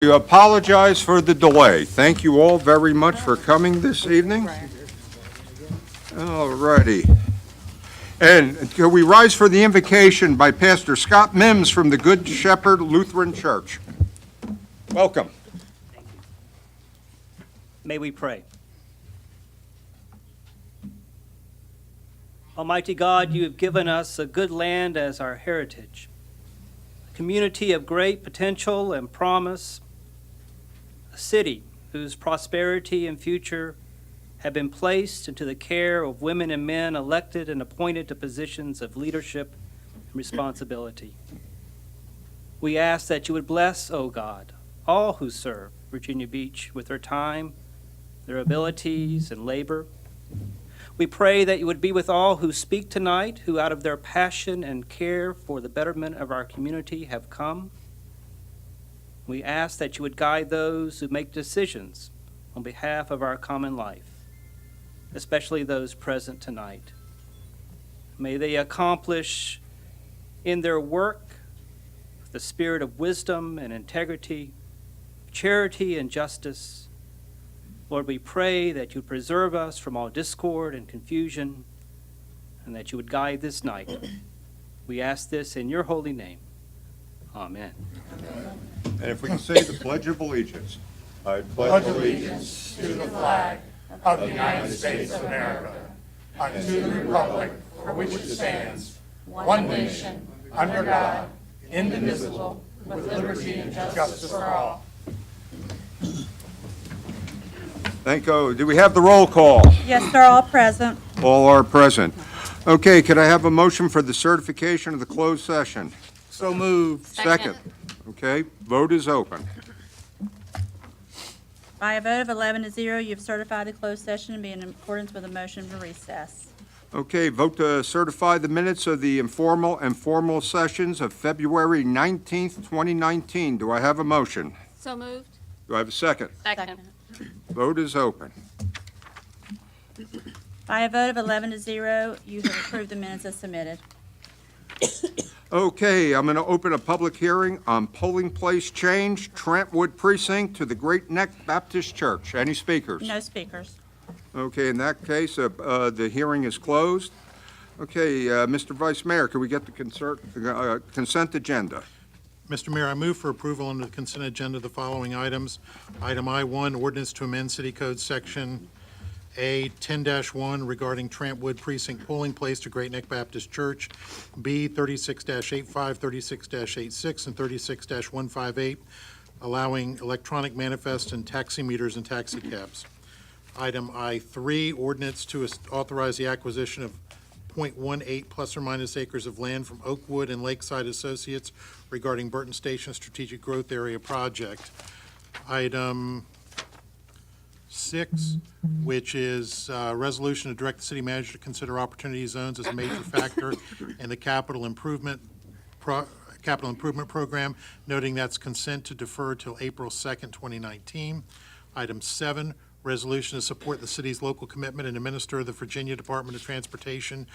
We apologize for the delay. Thank you all very much for coming this evening. All righty. And can we rise for the invocation by Pastor Scott Mims from the Good Shepherd Lutheran Church? Welcome. Thank you. May we pray. Almighty God, you have given us a good land as our heritage, a community of great potential and promise, a city whose prosperity and future have been placed into the care of women and men elected and appointed to positions of leadership and responsibility. We ask that you would bless, O God, all who serve Virginia Beach with their time, their abilities, and labor. We pray that you would be with all who speak tonight, who out of their passion and care for the betterment of our community have come. We ask that you would guide those who make decisions on behalf of our common life, especially those present tonight. May they accomplish in their work the spirit of wisdom and integrity, charity and justice. Lord, we pray that you preserve us from all discord and confusion, and that you would guide this night. We ask this in your holy name. Amen. And if we can say the Pledge of Allegiance. I pledge allegiance to the flag of the United States of America, and to the republic for which it stands, one nation, under God, indivisible, with liberty and justice for all. Thank you. Do we have the roll call? Yes, sir, all present. All are present. Okay, could I have a motion for the certification of the closed session? So moved. Second. Okay, vote is open. By a vote of 11 to 0, you have certified the closed session to be in accordance with the motion for recess. Okay, vote to certify the minutes of the informal and formal sessions of February 19th, 2019. Do I have a motion? So moved. Do I have a second? Second. Vote is open. By a vote of 11 to 0, you have approved the minutes as submitted. Okay, I'm going to open a public hearing on polling place change, Trentwood Precinct to the Great Neck Baptist Church. Any speakers? No speakers. Okay, in that case, the hearing is closed. Okay, Mr. Vice Mayor, can we get the consent agenda? Mr. Mayor, I move for approval under the consent agenda the following items. Item I-1, ordinance to amend City Code Section A 10-1 regarding Trentwood Precinct polling place to Great Neck Baptist Church. B 36-85, 36-86, and 36-158, allowing electronic manifest and taximeters and taxi cabs. Item I-3, ordinance to authorize the acquisition of .18 plus or minus acres of land from Oakwood and Lakeside Associates regarding Burton Station Strategic Growth Area Project. Item 6, which is a resolution to direct the city manager to consider opportunity zones as a major factor in the capital improvement program, noting that's consent to defer till April 2nd, 2019. Item 7, resolution to support the city's local commitment and administer the Virginia Department of Transportation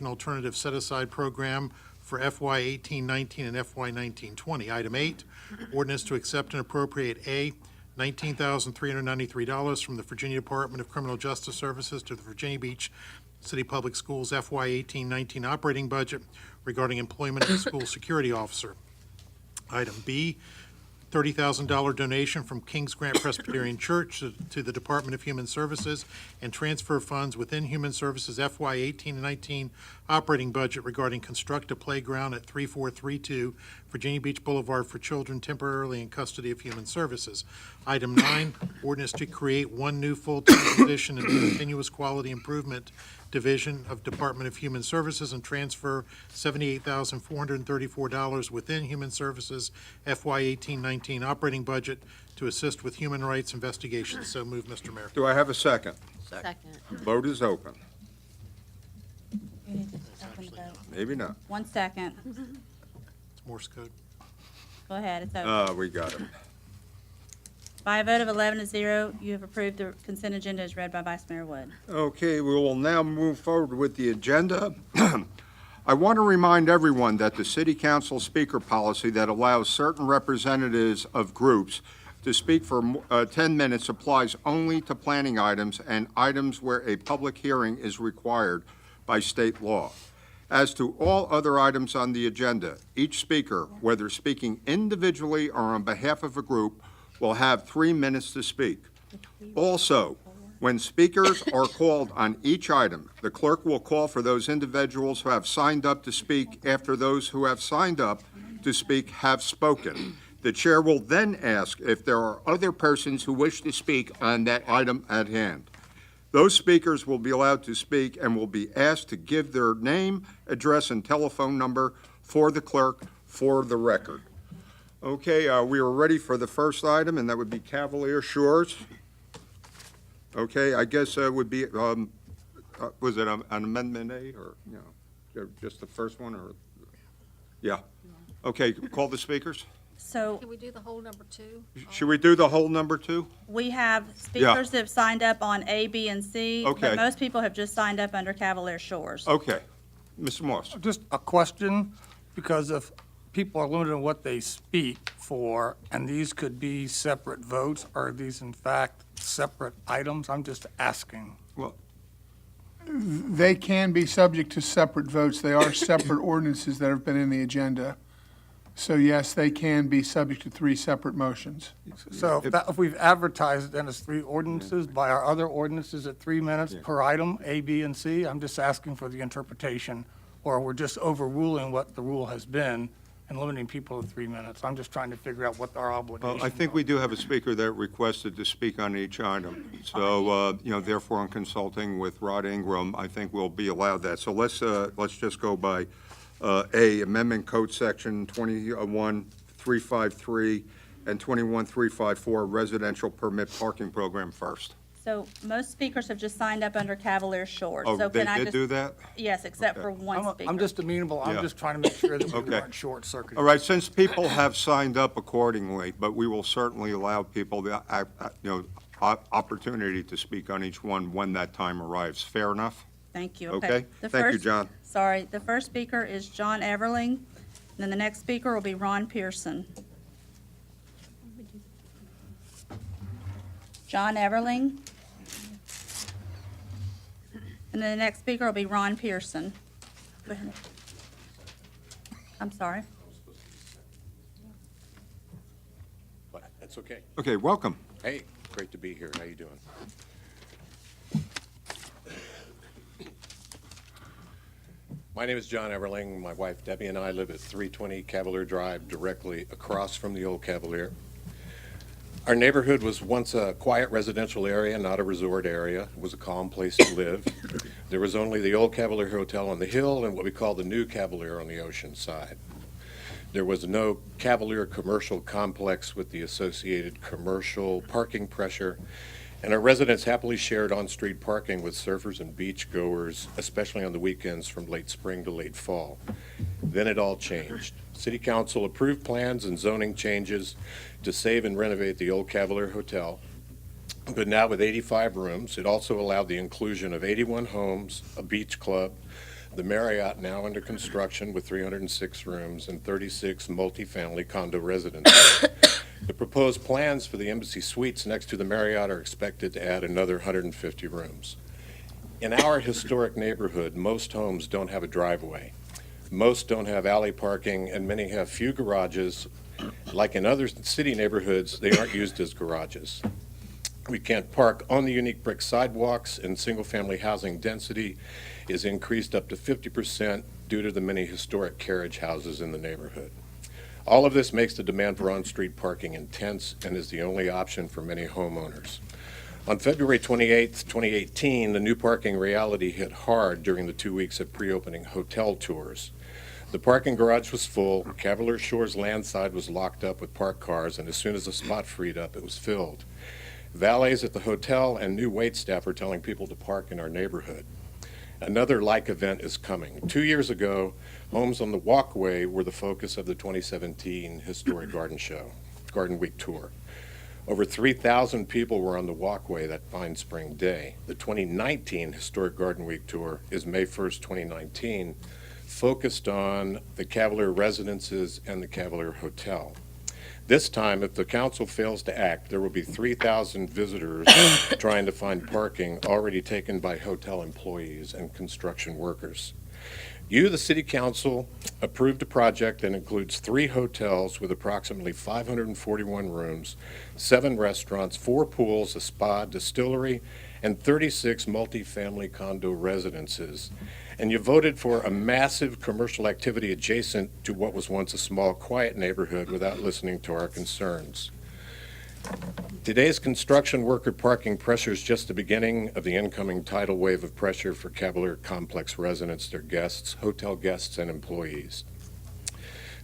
Alternative Set-Aside Program for FY 18-19 and FY 19-20. Item 8, ordinance to accept and appropriate $19,393 from the Virginia Department of Criminal Justice Services to the Virginia Beach City Public Schools FY 18-19 operating budget regarding employment of a school security officer. Item B, $30,000 donation from King's Grant Presbyterian Church to the Department of Human Services and transfer funds within Human Services FY 18-19 operating budget regarding construct a playground at 3432 Virginia Beach Boulevard for children temporarily in custody of Human Services. Item 9, ordinance to create one new full-time position in the Continuous Quality Improvement Division of Department of Human Services and transfer $78,434 within Human Services FY 18-19 operating budget to assist with human rights investigations. So move, Mr. Mayor. Do I have a second? Second. Vote is open. You need to open the vote. Maybe not. 1 second. It's Morse code. Go ahead, it's open. We got it. By a vote of 11 to 0, you have approved the consent agenda as read by Vice Mayor Wood. Okay, we will now move forward with the agenda. I want to remind everyone that the City Council speaker policy that allows certain representatives of groups to speak for 10 minutes applies only to planning items and items where a public hearing is required by state law. As to all other items on the agenda, each speaker, whether speaking individually or on behalf of a group, will have 3 minutes to speak. Also, when speakers are called on each item, the clerk will call for those individuals who have signed up to speak after those who have signed up to speak have spoken. The chair will then ask if there are other persons who wish to speak on that item at hand. Those speakers will be allowed to speak and will be asked to give their name, address, and telephone number for the clerk for the record. Okay, we are ready for the first item, and that would be Cavalier Shores. Okay, I guess it would be, was it an Amendment A, or, you know, just the first one, or? Yeah. Okay, call the speakers. So Can we do the whole number 2? Should we do the whole number 2? we have speakers that have signed up on A, B, and C. Okay. But most people have just signed up under Cavalier Shores. Okay. Mr. Moss? Just a question, because if people are limited in what they speak for, and these could be separate votes, are these in fact separate items? I'm just asking. Well, They can be subject to separate votes. They are separate ordinances that have been in the agenda. So yes, they can be subject to 3 separate motions. So if we've advertised it then as 3 ordinances, by our other ordinances at 3 minutes per item, A, B, and C, I'm just asking for the interpretation, or we're just overruling what the rule has been and limiting people to 3 minutes. I'm just trying to figure out what our obligation well, I think we do have a speaker that requested to speak on each item. So, you know, therefore, in consulting with Rod Ingram, I think we'll be allowed that. So let's just go by A, Amendment Code Section 21353 and 21354, Residential Permit Parking Program first. So most speakers have just signed up under Cavalier Shores. Oh, So they can I did just- do that? Yes, except for one speaker. I'm just amenable, I'm Yeah. just trying to make sure that we Okay. weren't short-circuiting. All right, since people have signed up accordingly, but we will certainly allow people the, opportunity to speak on each one when that time arrives. Fair enough? Thank you. Okay. The Thank you, first- John. Sorry, the first speaker is John Everling, and then the next speaker will be Ron Pearson. John Everling. And then the next speaker will be Ron Pearson. Go ahead. I'm sorry. But that's okay. Okay, welcome. Hey, great to be here. How you doing? My name is John Everling. My wife Debbie and I live at 320 Cavalier Drive, directly across from the old Cavalier. Our neighborhood was once a quiet residential area, not a resort area. It was a calm place to live. There was only the old Cavalier Hotel on the hill and what we call the new Cavalier on the ocean side. There was no Cavalier commercial complex with the associated commercial parking pressure, and our residents happily shared on-street parking with surfers and beach goers, especially on the weekends from late spring to late fall. Then it all changed. City Council approved plans and zoning changes to save and renovate the old Cavalier Hotel. But now with 85 rooms, it also allowed the inclusion of 81 homes, a beach club, the Marriott now under construction with 306 rooms, and 36 multifamily condo residences. The proposed plans for the Embassy Suites next to the Marriott are expected to add another 150 rooms. In our historic neighborhood, most homes don't have a driveway. Most don't have alley parking, and many have few garages. Like in other city neighborhoods, they aren't used as garages. We can't park on the unique brick sidewalks, and single-family housing density is increased up to 50% due to the many historic carriage houses in the neighborhood. All of this makes the demand for on-street parking intense and is the only option for many homeowners. On February 28, 2018, the new parking reality hit hard during the 2 weeks of pre-opening hotel tours. The parking garage was full, Cavalier Shores landside was locked up with parked cars, and as soon as a spot freed up, it was filled. Valets at the hotel and new wait staff are telling people to park in our neighborhood. Another like event is coming. 2 years ago, homes on the walkway were the focus of the 2017 Historic Garden Week tour. Over 3,000 people were on the walkway that fine spring day. The 2019 Historic Garden Week tour is May 1st, 2019, focused on the Cavalier residences and the Cavalier Hotel. This time, if the council fails to act, there will be 3,000 visitors trying to find parking already taken by hotel employees and construction workers. You, the City Council, approved a project that includes 3 hotels with approximately 541 rooms, 7 restaurants, 4 pools, a spa, distillery, and 36 multifamily condo residences. And you voted for a massive commercial activity adjacent to what was once a small, quiet neighborhood without listening to our concerns. Today's construction worker parking pressure is just the beginning of the incoming tidal wave of pressure for Cavalier Complex residents, their guests, hotel guests, and employees.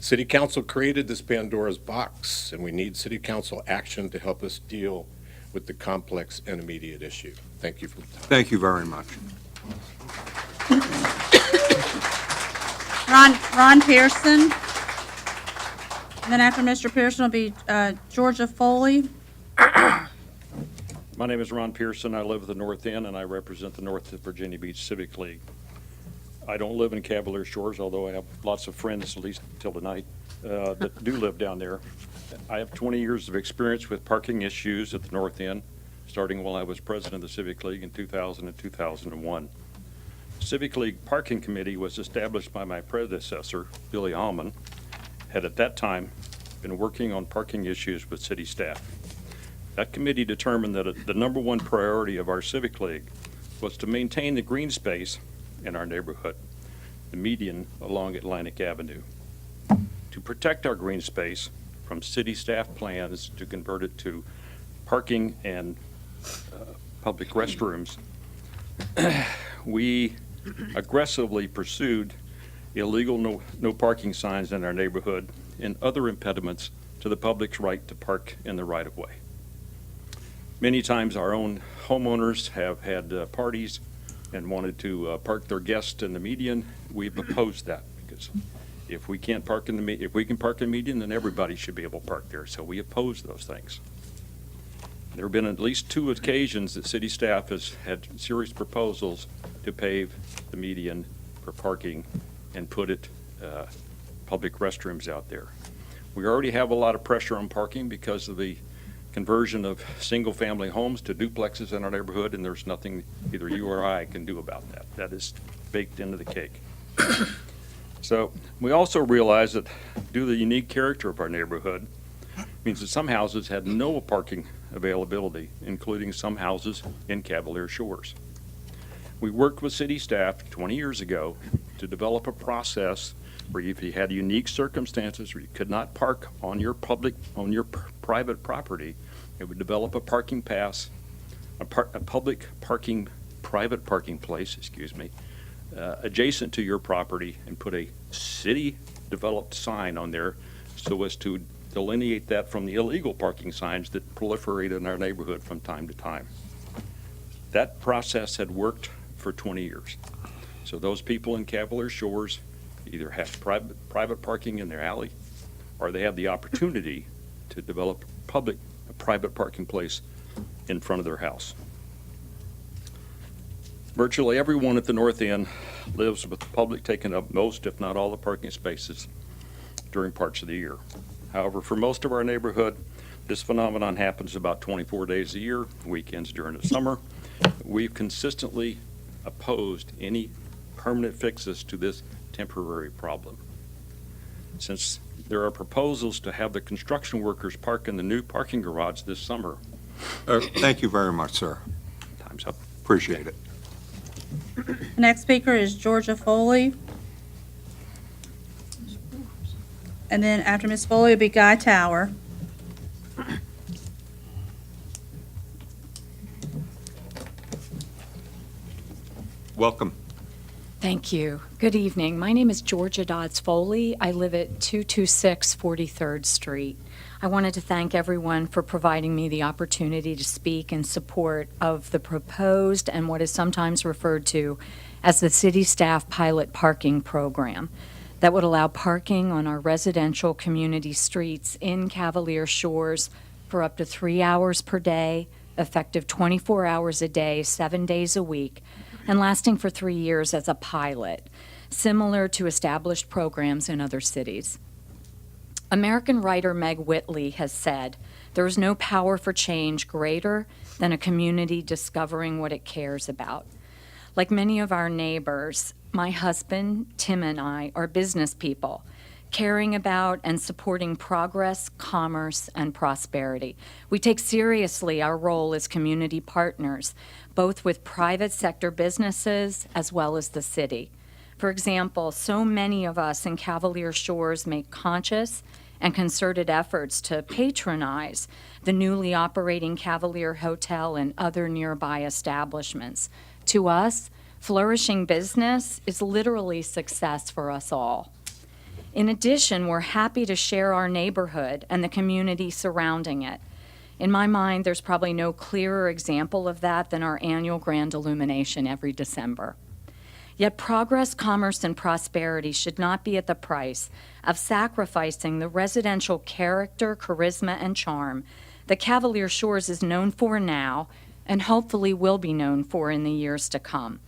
City Council created this Pandora's box, and we need City Council action to help us deal with the complex and immediate issue. Thank you for the time. Thank you very much. Ron Pearson. And then after Mr. Pearson will be Georgia Foley. My name is Ron Pearson. I live at the North End, and I represent the North Virginia Beach Civic League. I don't live in Cavalier Shores, although I have lots of friends, at least till tonight, that do live down there. I have 20 years of experience with parking issues at the North End, starting while I was president of the Civic League in 2000 and 2001. Civic League Parking Committee was established by my predecessor, Billy Allman, had at that time been working on parking issues with city staff. That committee determined that the number one priority of our Civic League was to maintain the green space in our neighborhood, the median along Atlantic Avenue. To protect our green space from city staff plans to convert it to parking and public restrooms, we aggressively pursued illegal no parking signs in our neighborhood and other impediments to the public's right to park in the right-of-way. Many times our own homeowners have had parties and wanted to park their guests in the median. We've opposed that because if we can't park in the if we can park in the median, then everybody should be able to park there. So we oppose those things. There have been at least 2 occasions that city staff has had serious proposals to pave the median for parking and put it public restrooms out there. We already have a lot of pressure on parking because of the conversion of single-family homes to duplexes in our neighborhood, and there's nothing either you or I can do about that. That is baked into the cake. So we also realize that due to the unique character of our neighborhood, means that some houses had no parking availability, including some houses in Cavalier Shores. We worked with city staff 20 years ago to develop a process where if you had unique circumstances where you could not park on your private property, it would develop a parking pass, a public parking, private parking place, adjacent to your property, and put a city-developed sign on there so as to delineate that from the illegal parking signs that proliferate in our neighborhood from time to time. That process had worked for 20 years. So those people in Cavalier Shores either have private parking in their alley, or they have the opportunity to develop a private parking place in front of their house. Virtually everyone at the North End lives with the public taking up most, if not all, the parking spaces during parts of the year. However, for most of our neighborhood, this phenomenon happens about 24 days a year, weekends during the summer. We've consistently opposed any permanent fixes to this temporary problem. Since there are proposals to have the construction workers park in the new parking garage this summer. Thank you very much, sir. Time's up. Appreciate it. The next speaker is Georgia Foley. And then after Ms. Foley will be Guy Tower. Welcome. Thank you. Good evening. My name is Georgia Dodds Foley. I live at 226 43rd Street. I wanted to thank everyone for providing me the opportunity to speak in support of the proposed and what is sometimes referred to as the city staff pilot parking program that would allow parking on our residential community streets in Cavalier Shores for up to 3 hours per day, effective 24 hours a day, 7 days a week, and lasting for 3 years as a pilot. similar to established programs in other cities. American writer Meg Whitley has said, "There is no power for change greater than a community discovering what it cares about." Like many of our neighbors, my husband, Tim, and I are business people, caring about and supporting progress, commerce, and prosperity. We take seriously our role as community partners, both with private sector businesses as well as the city. For example, so many of us in Cavalier Shores make conscious and concerted efforts to patronize the newly operating Cavalier Hotel and other nearby establishments. To us, flourishing business is literally success for us all. In addition, we're happy to share our neighborhood and the community surrounding it. In my mind, there's probably no clearer example of that than our annual grand illumination every December. Yet progress, commerce, and prosperity should not be at the price of sacrificing the residential character, charisma, and charm that Cavalier Shores is known for now and hopefully will be known for in the years to come.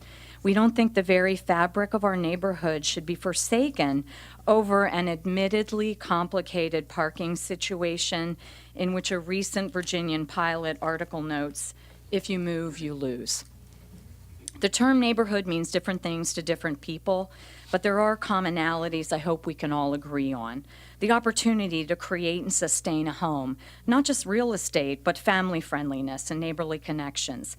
We don't think the very fabric of our neighborhood should be forsaken over an admittedly complicated parking situation in which a recent Virginian pilot article notes, "If you move, you lose." The term neighborhood means different things to different people, but there are commonalities I hope we can all agree on. The opportunity to create and sustain a home, not just real estate, but family friendliness and neighborly connections.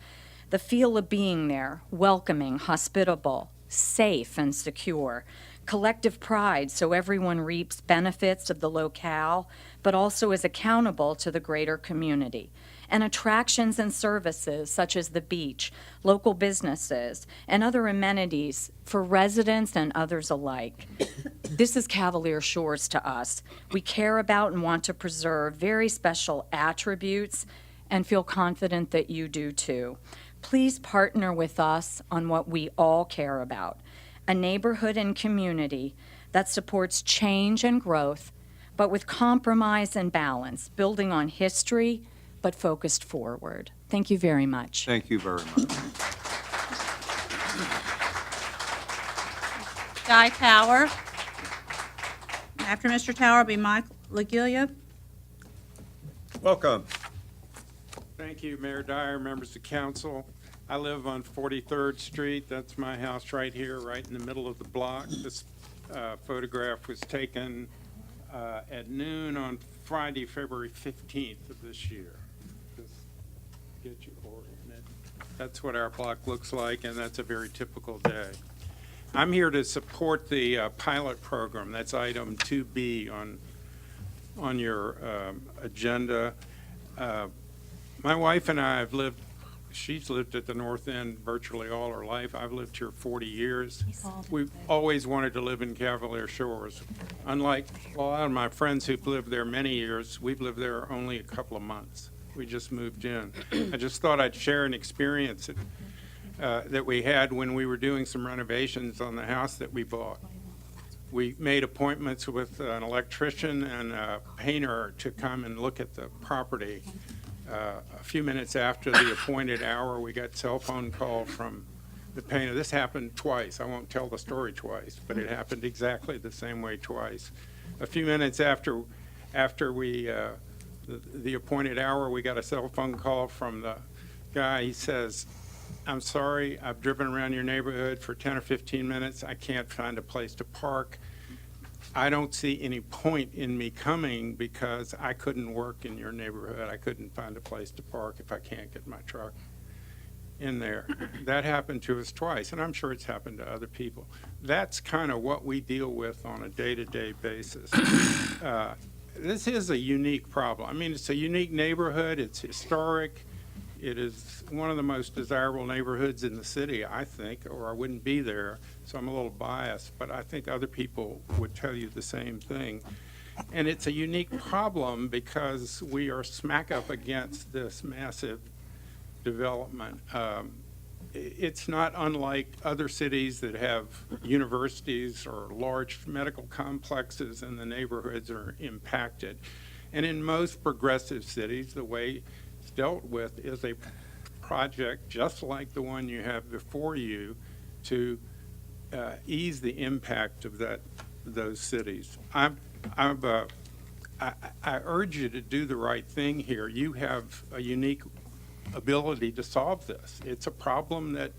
The feel of being there, welcoming, hospitable, safe, and secure. Collective pride, so everyone reaps benefits of the locale, but also is accountable to the greater community. And attractions and services such as the beach, local businesses, and other amenities for residents and others alike. This is Cavalier Shores to us. We care about and want to preserve very special attributes and feel confident that you do too. Please partner with us on what we all care about, a neighborhood and community that supports change and growth, but with compromise and balance, building on history, but focused forward. Thank you very much. Thank you very much. Guy Tower. After Mr. Tower will be Mike LaGulia. Welcome. Thank you, Mayor Dyer, members of council. I live on 43rd Street. That's my house right here, right in the middle of the block. This photograph was taken at noon on Friday, February 15th of this year. Just get your coordinate. That's what our block looks like, and that's a very typical day. I'm here to support the pilot program. That's item 2B on your agenda. My wife and I have lived, she's lived at the North End virtually all her life. I've lived here 40 years. We've always wanted to live in Cavalier Shores. Unlike a lot of my friends who've lived there many years, we've lived there only a couple of months. We just moved in. I just thought I'd share an experience that we had when we were doing some renovations on the house that we bought. We made appointments with an electrician and a painter to come and look at the property. A few minutes after the appointed hour, we got cell phone call from the painter. This happened twice. I won't tell the story twice, but it happened exactly the same way twice. A few minutes after we the appointed hour, we got a cell phone call from the guy. He says, "I'm sorry, I've driven around your neighborhood for 10 or 15 minutes. I can't find a place to park. I don't see any point in me coming because I couldn't work in your neighborhood. I couldn't find a place to park if I can't get my truck in there." That happened to us twice, and I'm sure it's happened to other people. That's kind of what we deal with on a day-to-day basis. This is a unique problem. I mean, it's a unique neighborhood. It's historic. It is one of the most desirable neighborhoods in the city, I think, or I wouldn't be there. So I'm a little biased, but I think other people would tell you the same thing. And it's a unique problem because we are smack up against this massive development. It's not unlike other cities that have universities or large medical complexes, and the neighborhoods are impacted. And in most progressive cities, the way it's dealt with is a project just like the one you have before you to ease the impact of those cities. I urge you to do the right thing here. You have a unique ability to solve this. It's a problem that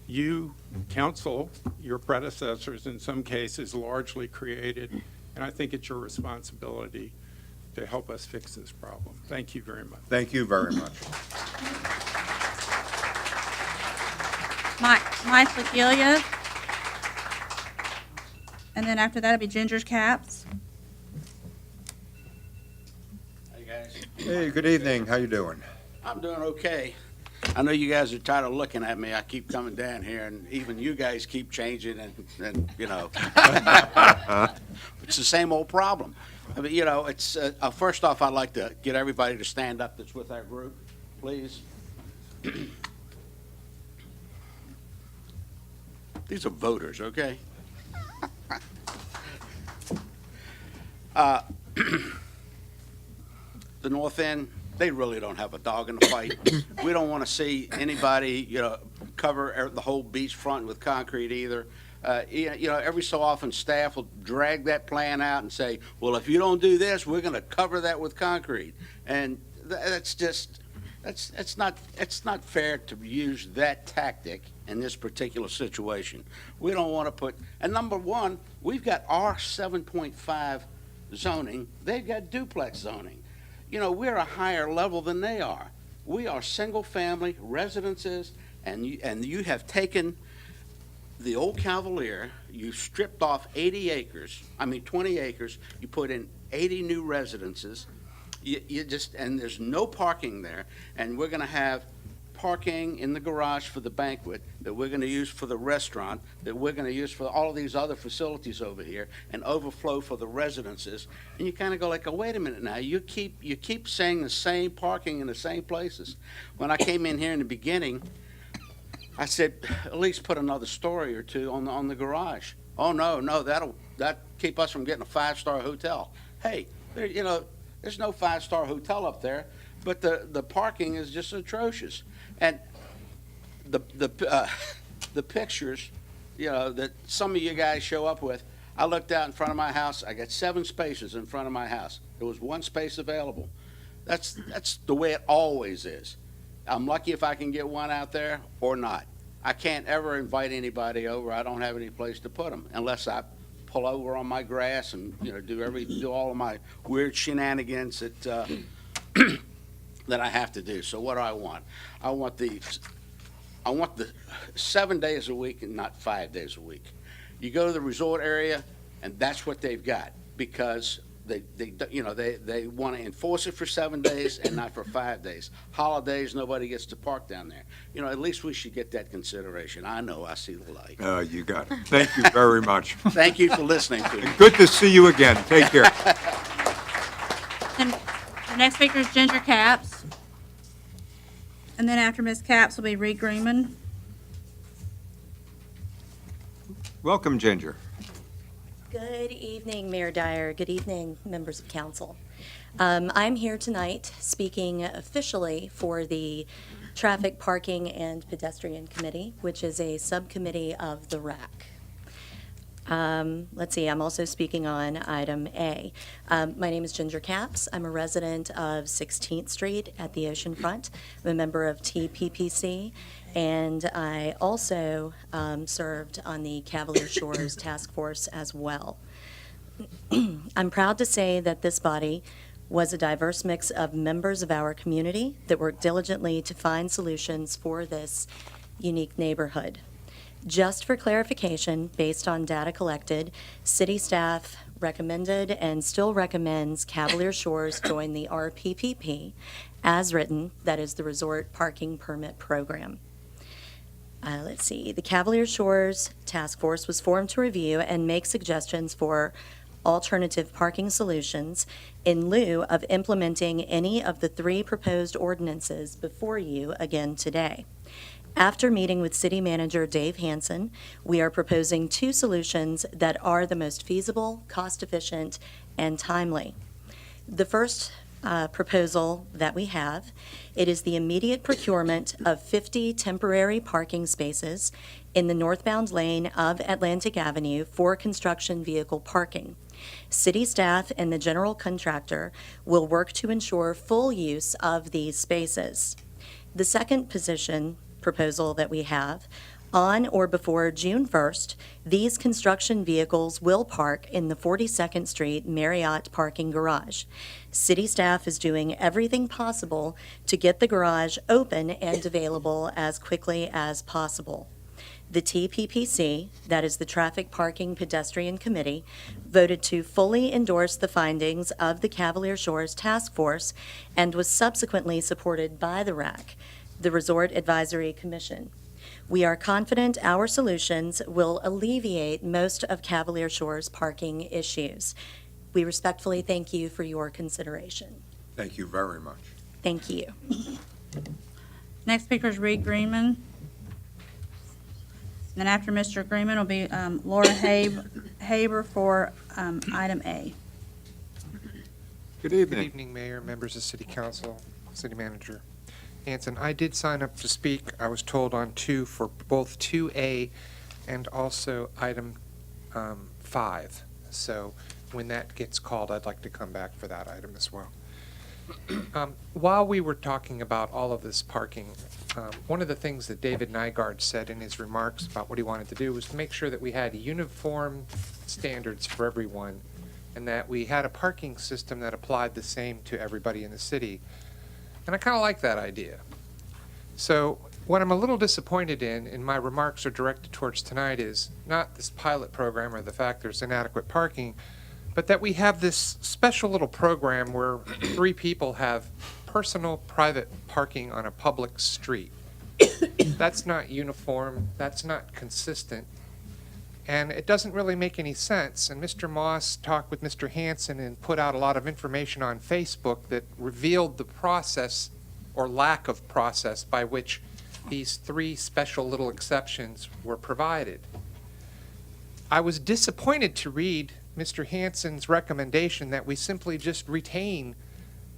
you, council, your predecessors in some cases, largely created, and I think it's your responsibility to help us fix this problem. Thank you very much. Thank you very much. Mike Legilia. And then after that, it'll be Ginger Caps. Hey, guys. Hey, good evening. How you doing? I'm doing okay. I know you guys are tired of looking at me. I keep coming down here, and even you guys keep changing, and you know. It's the same old problem. I mean, you know, it's, first off, I'd like to get everybody to stand up that's with our group, please. These are voters, okay? The North End, they really don't have a dog in the fight. We don't want to see anybody, you know, cover the whole beachfront with concrete either. You know, every so often, staff will drag that plan out and say, well, if you don't do this, we're going to cover that with concrete. And that's just, it's not fair to use that tactic in this particular situation. We don't want to put, and number one, we've got R 7.5 zoning, they've got duplex zoning. You know, we're a higher level than they are. We are single-family residences, and you have taken the old Cavalier, you stripped off 20 acres, you put in 80 new residences, you just, and there's no parking there, and we're gonna have parking in the garage for the banquet, that we're gonna use for the restaurant, that we're gonna use for all of these other facilities over here, and overflow for the residences, and you kinda go like, oh, wait a minute now, you keep saying the same parking in the same places. When I came in here in the beginning, I said, at least put another story or two on the garage. Oh, no, that'll keep us from getting a 5-star hotel. Hey, you know, there's no 5-star hotel up there, but the parking is just atrocious. And the pictures, you know, that some of you guys show up with, I looked out in front of my house, I got 7 spaces in front of my house. There was 1 space available. That's the way it always is. I'm lucky if I can get one out there or not. I can't ever invite anybody over. I don't have any place to put them unless I pull over on my grass and, you know, do all of my weird shenanigans that that I have to do. So what do I want? I want the 7 days a week and not 5 days a week. You go to the resort area and that's what they've got, because they want to enforce it for 7 days and not for 5 days. Holidays, nobody gets to park down there. You know, at least we should get that consideration. I know, I see the light. You got it. Thank you very much. Thank you for listening to me. Good to see you again. Take care. And the next speaker is Ginger Caps. And then after Ms. Caps will be Reed Greenman. Welcome, Ginger. Good evening, Mayor Dyer. Good evening, members of council. I'm here tonight speaking officially for the Traffic, Parking, and Pedestrian Committee, which is a subcommittee of the RAC. Let's see, I'm also speaking on item A. My name is Ginger Caps. I'm a resident of 16th Street at the oceanfront. I'm a member of TPPC, and I also served on the Cavalier Shores Task Force as well. I'm proud to say that this body was a diverse mix of members of our community that worked diligently to find solutions for this unique neighborhood. Just for clarification, based on data collected, city staff recommended and still recommends Cavalier Shores join the RPPP as written, that is the Resort Parking Permit Program. Let's see, the Cavalier Shores Task Force was formed to review and make suggestions for alternative parking solutions in lieu of implementing any of the 3 proposed ordinances before you again today. After meeting with City Manager Dave Hansen, we are proposing 2 solutions that are the most feasible, cost-efficient, and timely. The first proposal that we have. It is the immediate procurement of 50 temporary parking spaces in the northbound lane of Atlantic Avenue for construction vehicle parking. City staff and the general contractor will work to ensure full use of these spaces. The second proposal that we have, on or before June 1st, these construction vehicles will park in the 42nd Street Marriott parking garage. City staff is doing everything possible to get the garage open and available as quickly as possible. The TPPC, that is the Traffic Parking Pedestrian Committee, voted to fully endorse the findings of the Cavalier Shores Task Force and was subsequently supported by the RAC, the Resort Advisory Commission. We are confident our solutions will alleviate most of Cavalier Shores' parking issues. We respectfully thank you for your consideration. Thank you very much. Thank you. Next speaker is Reed Greenman. Then after Mr. Greenman will be Laura Haber for item A. Good Good evening. evening, Mayor, members of City Council, City Manager Hanson. I did sign up to speak, I was told on for both 2A and also item 5. So when that gets called, I'd like to come back for that item as well. While we were talking about all of this parking, one of the things that David Nygaard said in his remarks about what he wanted to do was to make sure that we had uniform standards for everyone and that we had a parking system that applied the same to everybody in the city. And I kind of like that idea. So what I'm a little disappointed in, and my remarks are directed towards tonight, is not this pilot program or the fact there's inadequate parking, but that we have this special little program where 3 people have personal private parking on a public street. That's not uniform, that's not consistent, and it doesn't really make any sense. And Mr. Moss talked with Mr. Hanson and put out a lot of information on Facebook that revealed the process or lack of process by which these 3 special little exceptions were provided. I was disappointed to read Mr. Hanson's recommendation that we simply just retain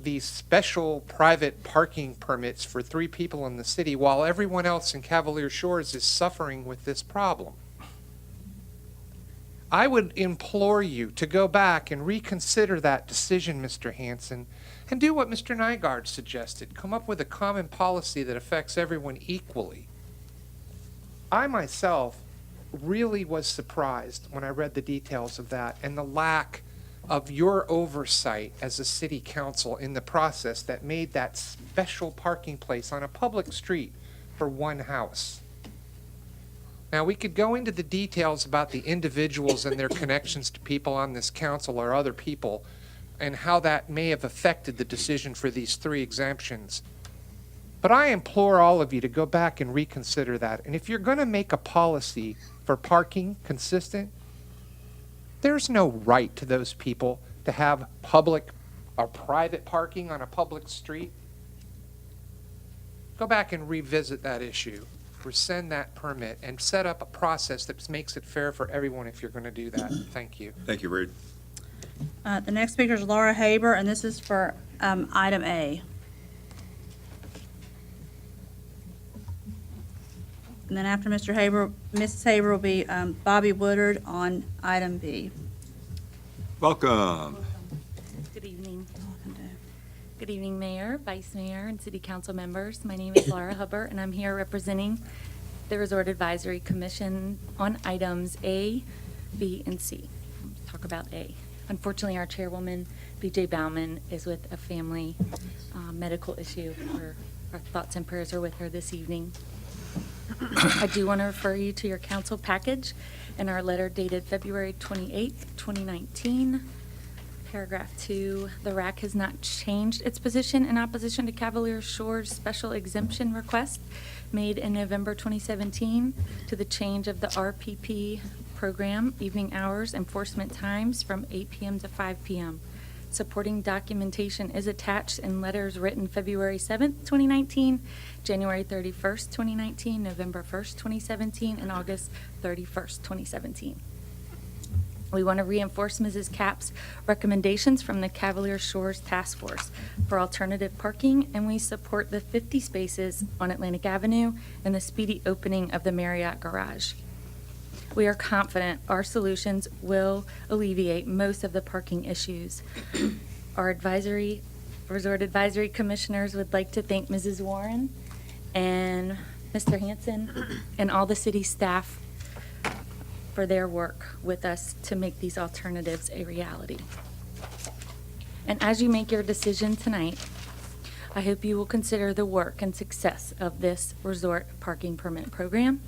these special private parking permits for 3 people in the city while everyone else in Cavalier Shores is suffering with this problem. I would implore you to go back and reconsider that decision, Mr. Hanson, and do what Mr. Nygaard suggested. Come up with a common policy that affects everyone equally. I myself really was surprised when I read the details of that and the lack of your oversight as a city council in the process that made that special parking place on a public street for 1 house. Now, we could go into the details about the individuals and their connections to people on this council or other people and how that may have affected the decision for these 3 exemptions. But I implore all of you to go back and reconsider that. And if you're going to make a policy for parking consistent, there's no right to those people to have public or private parking on a public street. Go back and revisit that issue, rescind that permit, and set up a process that makes it fair for everyone if you're going to do that. Thank you. Thank you, Reed. The next speaker is Laura Haber, and this is for item A. And then after Mr. Haber, Mrs. Haber will be Bobby Woodard on item B. Welcome. Good evening. Good evening, Mayor, Vice Mayor, and City Council members. My name is Laura Hubbard, and I'm here representing the Resort Advisory Commission on items A, B, and C. Let's talk about A. Unfortunately, our chairwoman, B.J. Bauman, is with a family medical issue. Our thoughts and prayers are with her this evening. I do want to refer you to your council package and our letter dated February 28th, 2019. Paragraph 2, the RAC has not changed its position in opposition to Cavalier Shores' special exemption request made in November 2017 to the change of the RPP program, evening hours, enforcement times from 8 p.m. to 5 p.m. Supporting documentation is attached in letters written February 7th, 2019, January 31st, 2019, November 1st, 2017, and August 31st, 2017. We want to reinforce Mrs. Capps' recommendations from the Cavalier Shores Task Force for alternative parking, and we support the 50 spaces on Atlantic Avenue and the speedy opening of the Marriott Garage. We are confident our solutions will alleviate most of the parking issues. Our resort advisory commissioners would like to thank Mrs. Warren and Mr. Hanson and all the city staff for their work with us to make these alternatives a reality. And as you make your decision tonight, I hope you will consider the work and success of this resort parking permit program.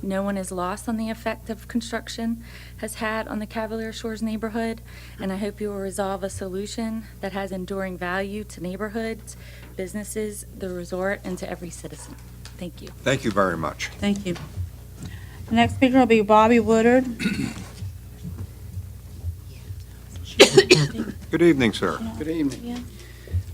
No one is lost on the effect of construction has had on the Cavalier Shores neighborhood, and I hope you will resolve a solution that has enduring value to neighborhoods, businesses, the resort, and to every citizen. Thank you. Thank you very much. Thank you. The next speaker will be Bobby Woodard. Good evening, sir. Good evening.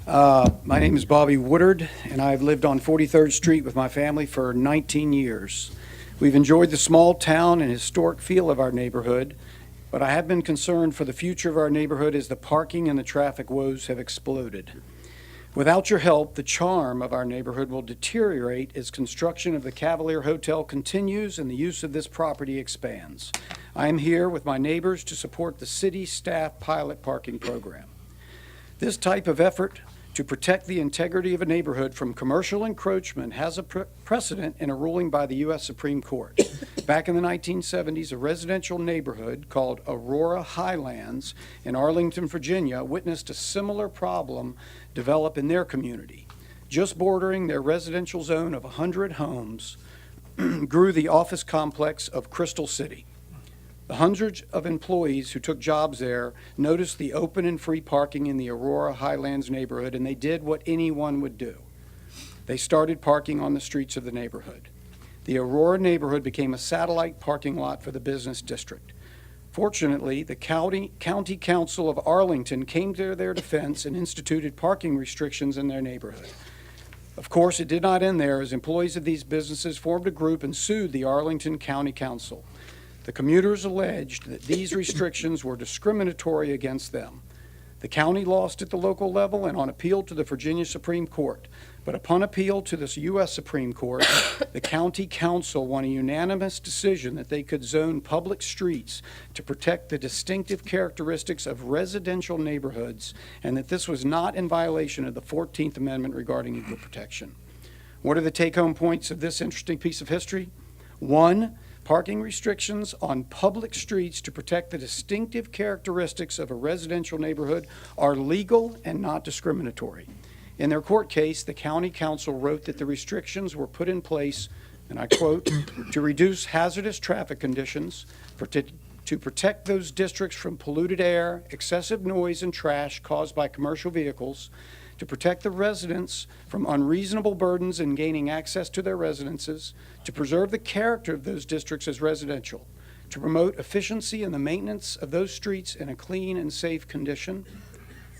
My name is Bobby Woodard, and I've lived on 43rd Street with my family for 19 years. We've enjoyed the small town and historic feel of our neighborhood, but I have been concerned for the future of our neighborhood as the parking and the traffic woes have exploded. Without your help, the charm of our neighborhood will deteriorate as construction of the Cavalier Hotel continues and the use of this property expands. I am here with my neighbors to support the city staff pilot parking program. This type of effort to protect the integrity of a neighborhood from commercial encroachment has a precedent in a ruling by the U.S. Supreme Court. Back in the 1970s, a residential neighborhood called Aurora Highlands in Arlington, Virginia, witnessed a similar problem develop in their community. Just bordering their residential zone of 100 homes grew the office complex of Crystal City. The hundreds of employees who took jobs there noticed the open and free parking in the Aurora Highlands neighborhood, and they did what anyone would do. They started parking on the streets of the neighborhood. The Aurora neighborhood became a satellite parking lot for the business district. Fortunately, the County Council of Arlington came to their defense and instituted parking restrictions in their neighborhood. Of course, it did not end there, as employees of these businesses formed a group and sued the Arlington County Council. The commuters alleged that these restrictions were discriminatory against them. The county lost at the local level and on appeal to the Virginia Supreme Court. But upon appeal to the U.S. Supreme Court, the county council won a unanimous decision that they could zone public streets to protect the distinctive characteristics of residential neighborhoods, and that this was not in violation of the 14th Amendment regarding equal protection. What are the take-home points of this interesting piece of history? 1, parking restrictions on public streets to protect the distinctive characteristics of a residential neighborhood are legal and not discriminatory. In their court case, the county council wrote that the restrictions were put in place, and I quote, to reduce hazardous traffic conditions, to protect those districts from polluted air, excessive noise, and trash caused by commercial vehicles, to protect the residents from unreasonable burdens in gaining access to their residences, to preserve the character of those districts as residential, to promote efficiency in the maintenance of those streets in a clean and safe condition,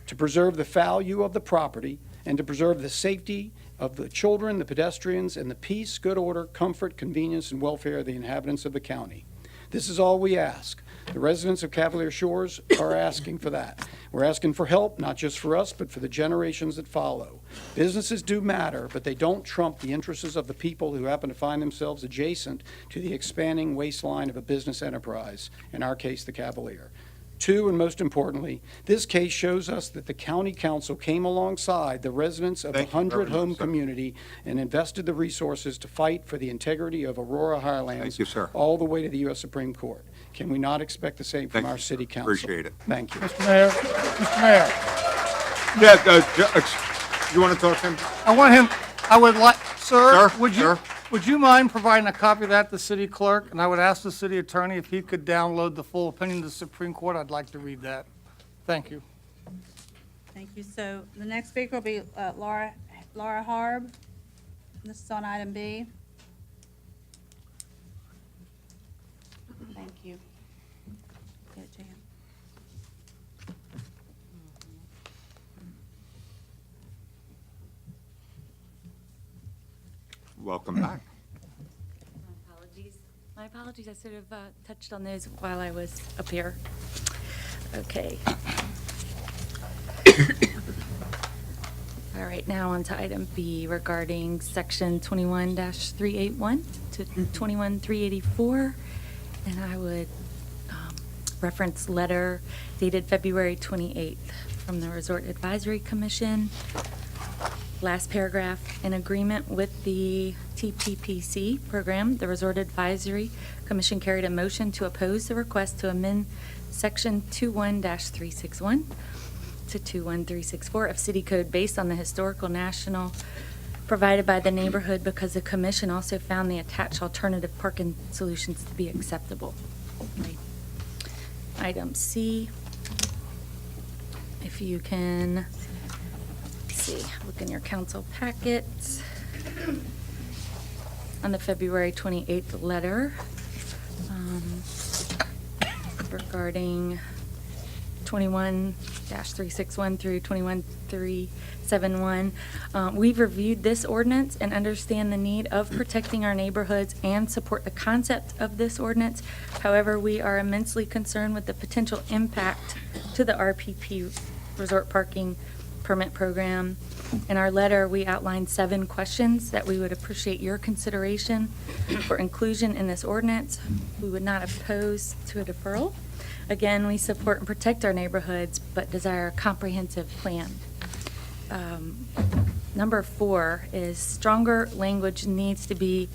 to preserve the value of the property, and to preserve the safety of the children, the pedestrians, and the peace, good order, comfort, convenience, and welfare of the inhabitants of the county. This is all we ask. The residents of Cavalier Shores are asking for that. We're asking for help, not just for us, but for the generations that follow. Businesses do matter, but they don't trump the interests of the people who happen to find themselves adjacent to the expanding waistline of a business enterprise, in our case, the Cavalier. 2, and most importantly, this case shows us that the county council came alongside the residents of the 100-home community and invested the resources to fight for the integrity of Aurora Highlands. Thank you, sir. All the way to the U.S. Supreme Court. Can we not expect the same from Thank our you, city sir. council? Appreciate it. Thank you. Mr. Mayor, Yeah, you want to talk to him? I want him, I would like, sir, Sir, would you, sir. would you mind providing a copy of that to the city clerk? And I would ask the city attorney if he could download the full opinion of the Supreme Court. I'd like to read that. Thank you. Thank you. So the next speaker will be Laura Harb. This is on item B. Thank you. Get it to him. Welcome back. My apologies. I sort of touched on those while I was up here. Okay. All right, now on to item B regarding section 21-381 to 21-384. And I would reference letter dated February 28th from the Resort Advisory Commission. Last paragraph, in agreement with the TPPC program, the Resort Advisory Commission carried a motion to oppose the request to amend section 21-361 to 21364 of City Code based on the historical national provided by the neighborhood because the commission also found the attached alternative parking solutions to be acceptable. Right. Item C, if you can, see, look in your council packets. On the February 28th letter regarding 21-361 through 21-371. We've reviewed this ordinance and understand the need of protecting our neighborhoods and support the concept of this ordinance. However, we are immensely concerned with the potential impact to the RPP resort parking permit program. In our letter, we outlined 7 questions that we would appreciate your consideration for inclusion in this ordinance. We would not oppose to a deferral. Again, we support and protect our neighborhoods, but desire a comprehensive plan. Number 4 is stronger language needs to be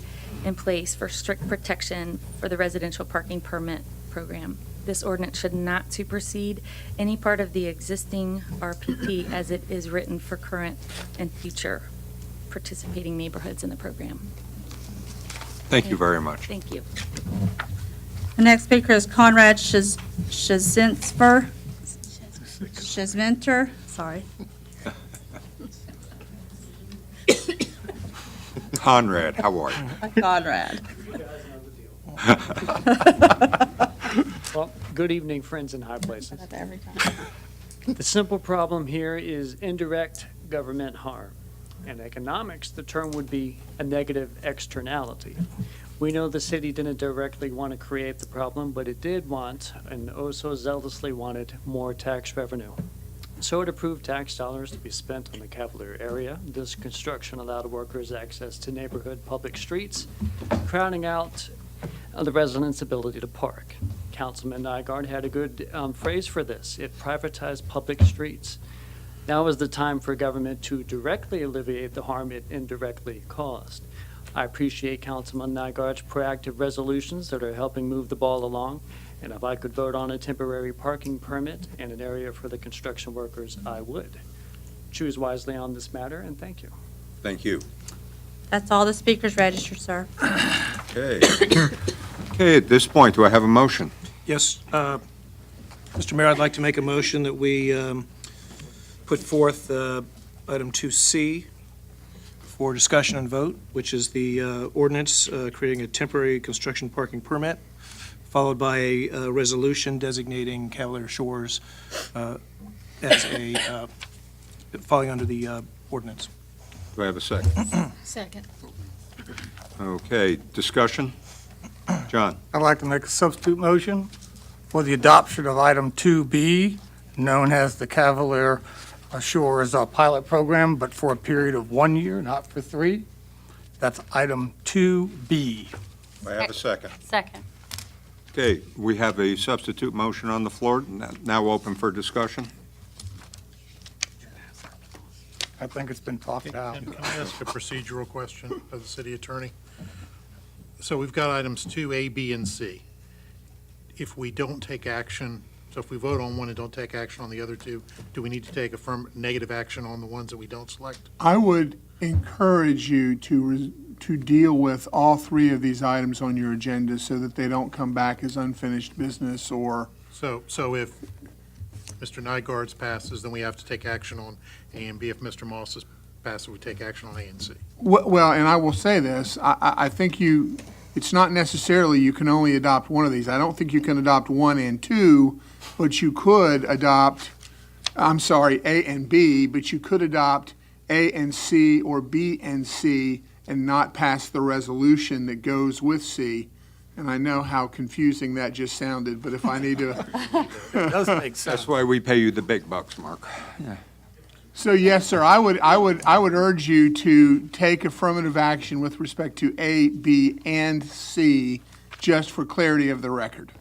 in place for strict protection for the residential parking permit program. This ordinance should not supersede any part of the existing RPP as it is written for current and future participating neighborhoods in the program. Thank you very much. Thank you. The next speaker is Conrad Shizventer, sorry. Conrad, how are you? Conrad. Well, good evening, friends in high places. Every time. The simple problem here is indirect government harm. In economics, the term would be a negative externality. We know the city didn't directly want to create the problem, but it did want, and oh so zealously wanted, more tax revenue. So it approved tax dollars to be spent on the Cavalier area. This construction allowed workers access to neighborhood public streets, crowding out the residents' ability to park. Councilman Nygaard had a good phrase for this. It privatized public streets. Now is the time for government to directly alleviate the harm it indirectly caused. I appreciate Councilman Nygaard's proactive resolutions that are helping move the ball along. And if I could vote on a temporary parking permit and an area for the construction workers, I would. Choose wisely on this matter, and thank you. Thank you. That's all the speakers registered, sir. Okay. Okay, at this point, do I have a motion? Yes, Mr. Mayor, I'd like to make a motion that we put forth item 2C for discussion and vote, which is the ordinance creating a temporary construction parking permit, followed by a resolution designating Cavalier Shores as a, falling under the ordinance. Do I have a second? Second. Okay, discussion? John? I'd like to make a substitute motion for the adoption of item 2B, known as the Cavalier Shores pilot program, but for a period of 1 year, not for 3. That's item 2B. Do I have a second? Second. Okay, we have a substitute motion on the floor, now open for discussion. I think it's been talked out. And can I ask a procedural question of the city attorney? So we've got items 2A, B, and C. If we don't take action, so if we vote on one and don't take action on the other 2, do we need to take negative action on the ones that we don't select? I would encourage you to deal with all 3 of these items on your agenda so that they don't come back as unfinished business or. So if Mr. Nygaard's passes, then we have to take action on A and B. If Mr. Moss's passes, we take action on A and C. Well, and I will say this, I think it's not necessarily you can only adopt one of these. I don't think you can adopt 1 and 2, but you could adopt, A and B, but you could adopt A and C or B and C and not pass the resolution that goes with C. And I know how confusing that just sounded, but if I need to, Does make sense. That's why we pay you the big bucks, Mark. so yes, sir, I would urge you to take affirmative action with respect to A, B, and C, just for clarity of the record.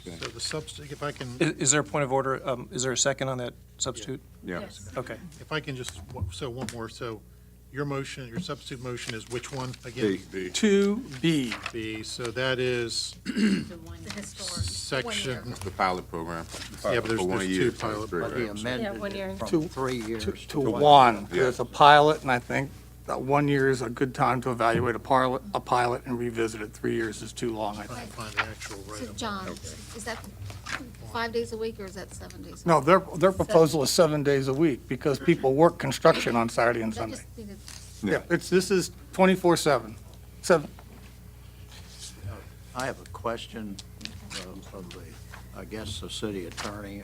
So the substitute, if I can, Is there a point of order? Is there a second on that substitute? Yeah. Okay. if I can just, so one more, so your motion, your substitute motion is which one again? B. 2B. B, so that is section, The pilot program. yeah, but For 1 there's year, two pilot three. programs. From 3 years to 1. There's a pilot, and I think that 1 year is a good time to evaluate a pilot and revisit it. 3 years is too long, I Trying think. to find the actual So right. John, is that 5 days a week or is that 7 days? a No, week? their proposal is 7 days a week because people work construction on Saturday and I Sunday. just needed, Yeah, this is 24/7. I have a question of the, I guess, the city attorney.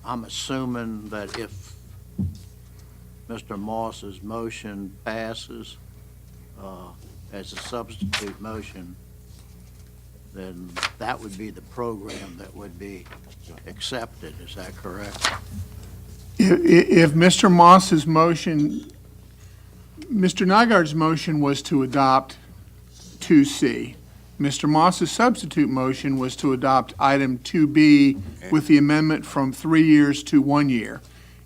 I'm assuming that if Mr. Moss's motion passes as a substitute motion, then that would be the program that would be accepted. Is that correct? If Mr. Moss's motion, Mr. Nygaard's motion was to adopt 2C. Mr. Moss's substitute motion was to adopt item 2B with the amendment from 3 years to 1 year.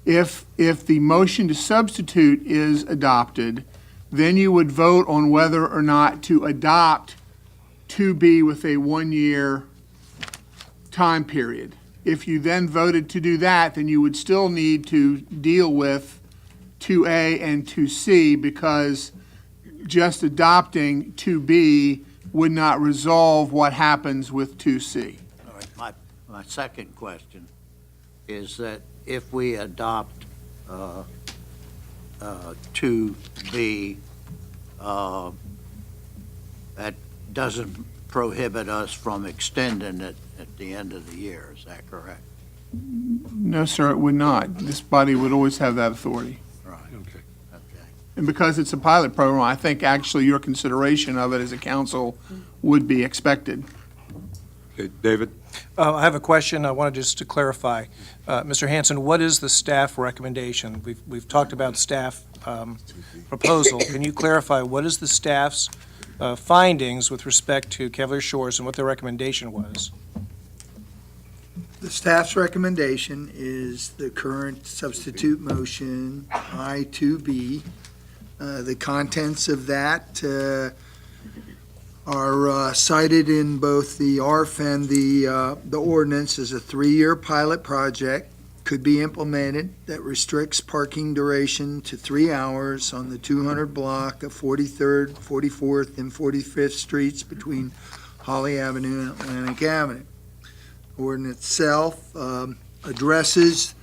If the motion to substitute is adopted, then you would vote on whether or not to adopt 2B with a 1-year time period. If you then voted to do that, then you would still need to deal with 2A and 2C because just adopting 2B would not resolve what happens with 2C. All right, my second question is that if we adopt 2B, that doesn't prohibit us from extending it at the end of the year, is that correct? No, sir, it would not. This body would always have that authority. Right. Okay. Okay. And because it's a pilot program, I think actually your consideration of it as a council would be expected. Okay, David? I have a question. I wanted just to clarify. Mr. Hanson, what is the staff recommendation? We've talked about staff proposal. Can you clarify what is the staff's findings with respect to Cavalier Shores and what their recommendation was? The staff's recommendation is the current substitute motion, I-2B. The contents of that are cited in both the ARF and the ordinance as a 3-year pilot project, could be implemented, that restricts parking duration to 3 hours on the 200 block of 43rd, 44th, and 45th Streets between Holly Avenue and Atlantic Avenue. Ordinance itself addresses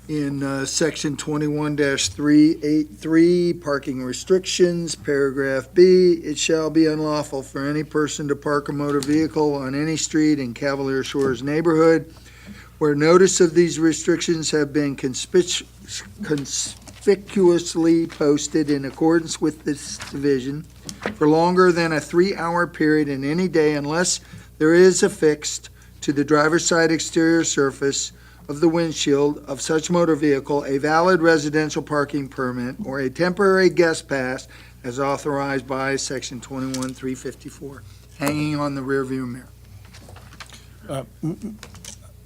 in section 21-383, parking restrictions, paragraph B, it shall be unlawful for any person to park a motor vehicle on any street in Cavalier Shores neighborhood where notice of these restrictions have been conspicuously posted in accordance with this division for longer than a 3-hour period in any day unless there is affixed to the driver's side exterior surface of the windshield of such motor vehicle a valid residential parking permit or a temporary guest pass as authorized by section 21-354, hanging on the rearview mirror.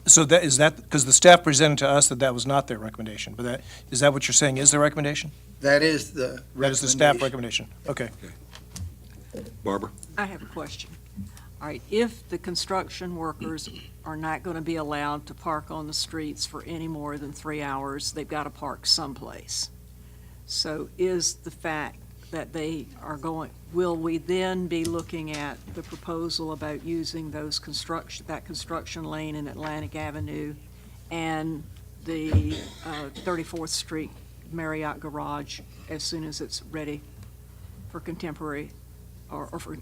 So that, is that, because the staff presented to us that was not their recommendation, but is that what you're saying is their recommendation? That is the recommendation. That is the staff recommendation? Okay. Barbara? I have a question. All right, if the construction workers are not going to be allowed to park on the streets for any more than 3 hours, they've got to park someplace. So is the fact that they are going, will we then be looking at the proposal about using that construction lane in Atlantic Avenue and the 34th Street Marriott Garage as soon as it's ready for contemporary or for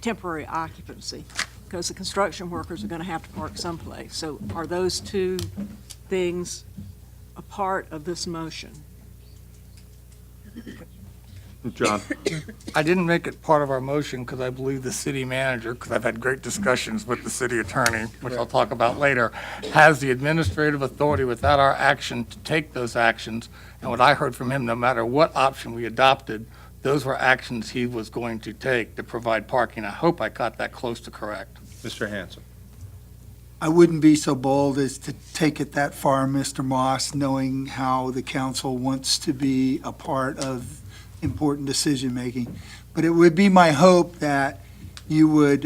temporary occupancy? Because the construction workers are going to have to park someplace. So are those two things a part of this motion? John? I didn't make it part of our motion because I believe the city manager, because I've had great discussions with the city attorney, which I'll talk about later, has the administrative authority without our action to take those actions. And what I heard from him, no matter what option we adopted, those were actions he was going to take to provide parking. I hope I got that close to correct. Mr. Hanson? I wouldn't be so bold as to take it that far, Mr. Moss, knowing how the council wants to be a part of important decision-making. But it would be my hope that you would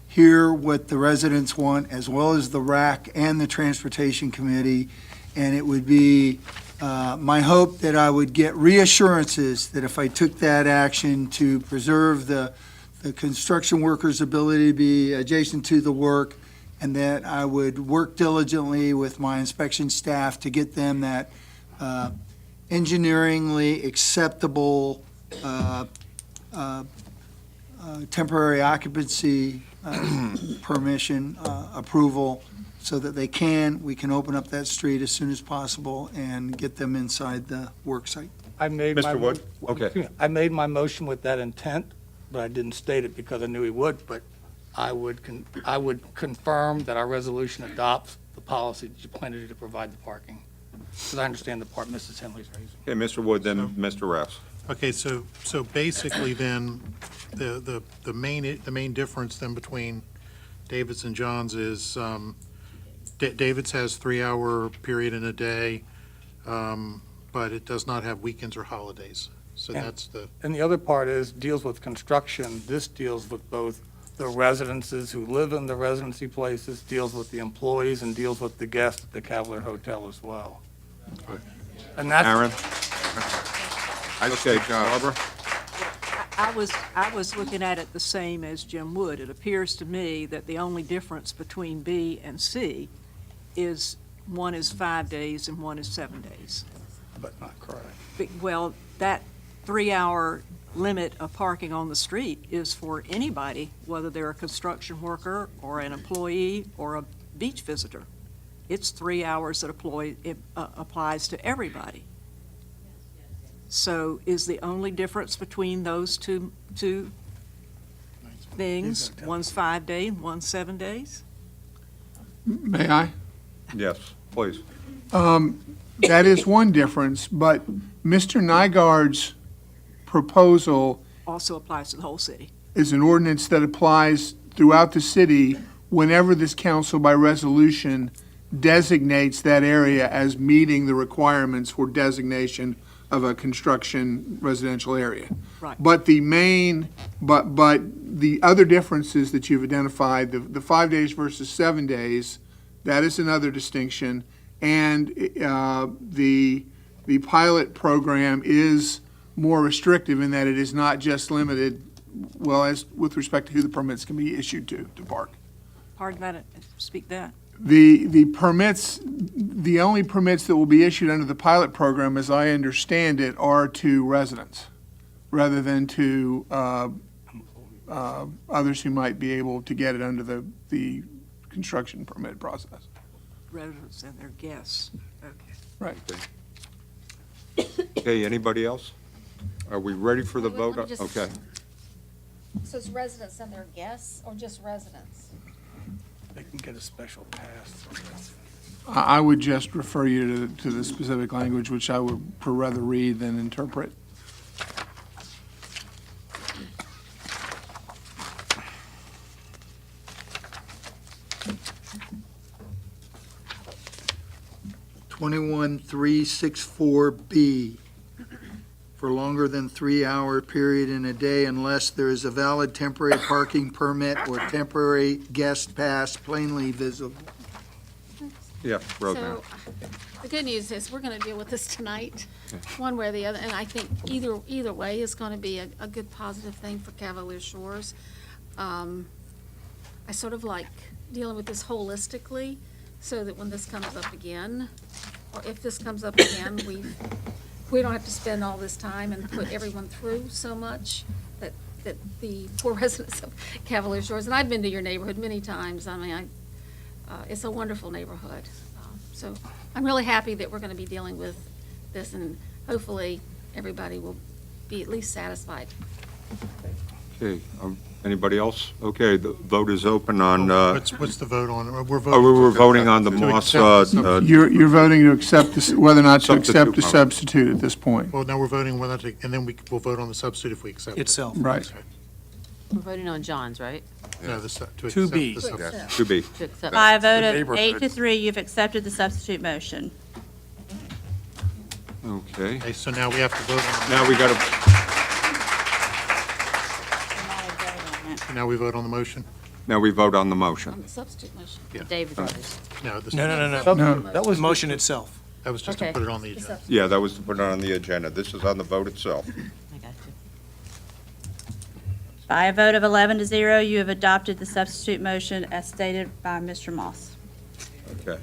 hear what the residents want, as well as the RAC and the Transportation Committee, and it would be my hope that I would get reassurances that if I took that action to preserve the construction workers' ability to be adjacent to the work, and that I would work diligently with my inspection staff to get them that engineeringly acceptable temporary occupancy permission approval, so that we can open up that street as soon as possible and get them inside the work site. I made my Mr. Wood? Okay. I made my motion with that intent, but I didn't state it because I knew he would. But I would confirm that our resolution adopts the policy that you plan to do to provide the parking. Because I understand the part Mrs. Henley's raising. Okay, Mr. Wood, then Mr. Reffs. Okay, so basically then, the main difference then between David's and John's is, David's has 3-hour period in a day, but it does not have weekends or holidays. So And- that's the, And the other part deals with construction. This deals with both the residences who live in the residency places, deals with the employees, and deals with the guests at the Cavalier Hotel as well. And that's, Aaron? Okay, Barbara? I was looking at it the same as Jim Wood. It appears to me that the only difference between B and C is one is 5 days and one is 7 days. but not correct. Well, that 3-hour limit of parking on the street is for anybody, whether they're a construction worker or an employee or a beach visitor. It's 3 hours that applies to everybody. So is the only difference between those two things, one's 5 days, one's 7 days? May I? Yes, please. That is one difference, but Mr. Nygaard's proposal Also applies to the whole city. is an ordinance that applies throughout the city whenever this council by resolution designates that area as meeting the requirements for designation of a construction residential area. Right. But the other differences that you've identified, the 5 days versus 7 days, that is another distinction. And the pilot program is more restrictive in that it is not just limited, well, as with respect to who the permits can be issued to park. Pardon that, speak that. The permits, the only permits that will be issued under the pilot program, as I understand it, are to residents, rather than to others who might be able to get it under the construction permit process. Residents and their guests, okay. Right. Okay, anybody else? Are we ready for the Let me vote? just- Okay. So it's residents and their guests, or just residents? They can get a special pass for this. I would just refer you to the specific language, which I would rather read than interpret. Twenty-one 364B, for longer than 3-hour period in a day unless there is a valid temporary parking permit or temporary guest pass plainly visible. Yeah, Roseanne. So, the good news is, we're gonna deal with this tonight, one way or the other, and I think either way is gonna be a good positive thing for Cavalier Shores. I sort of like dealing with this holistically, so that when this comes up again, or if this comes up again, we don't have to spend all this time and put everyone through so much that the poor residents of Cavalier Shores, and I've been to your neighborhood many times, I mean, it's a wonderful neighborhood. So I'm really happy that we're going to be dealing with this, and hopefully everybody will be at least satisfied. Okay, anybody else? Okay, the vote is open on, What's the vote on? We're oh, voting. we were voting on the To Moss, accept the You're voting to accept this, whether or not to accept Substitute the motion. substitute at this point. Well, now we're voting whether to, and then we'll vote on the substitute if we accept it. Itself. Right. We're voting on John's, right? No, to To accept be. the substitute. to be. To accept. By a vote of neighborhoods. 8-3, you've accepted the substitute motion. Okay, Okay, so now we have to vote on, now we got to, now we vote on the motion? now we vote on the motion. On the substitute motion. David voted. No, this, No, no, no, no. No. That was motion itself. that was just to Okay. put it on the agenda. Yeah, that was to put it on the agenda. This is on the vote itself. I got you. By a vote of 11-0, you have adopted the substitute motion as stated by Mr. Moss. Okay.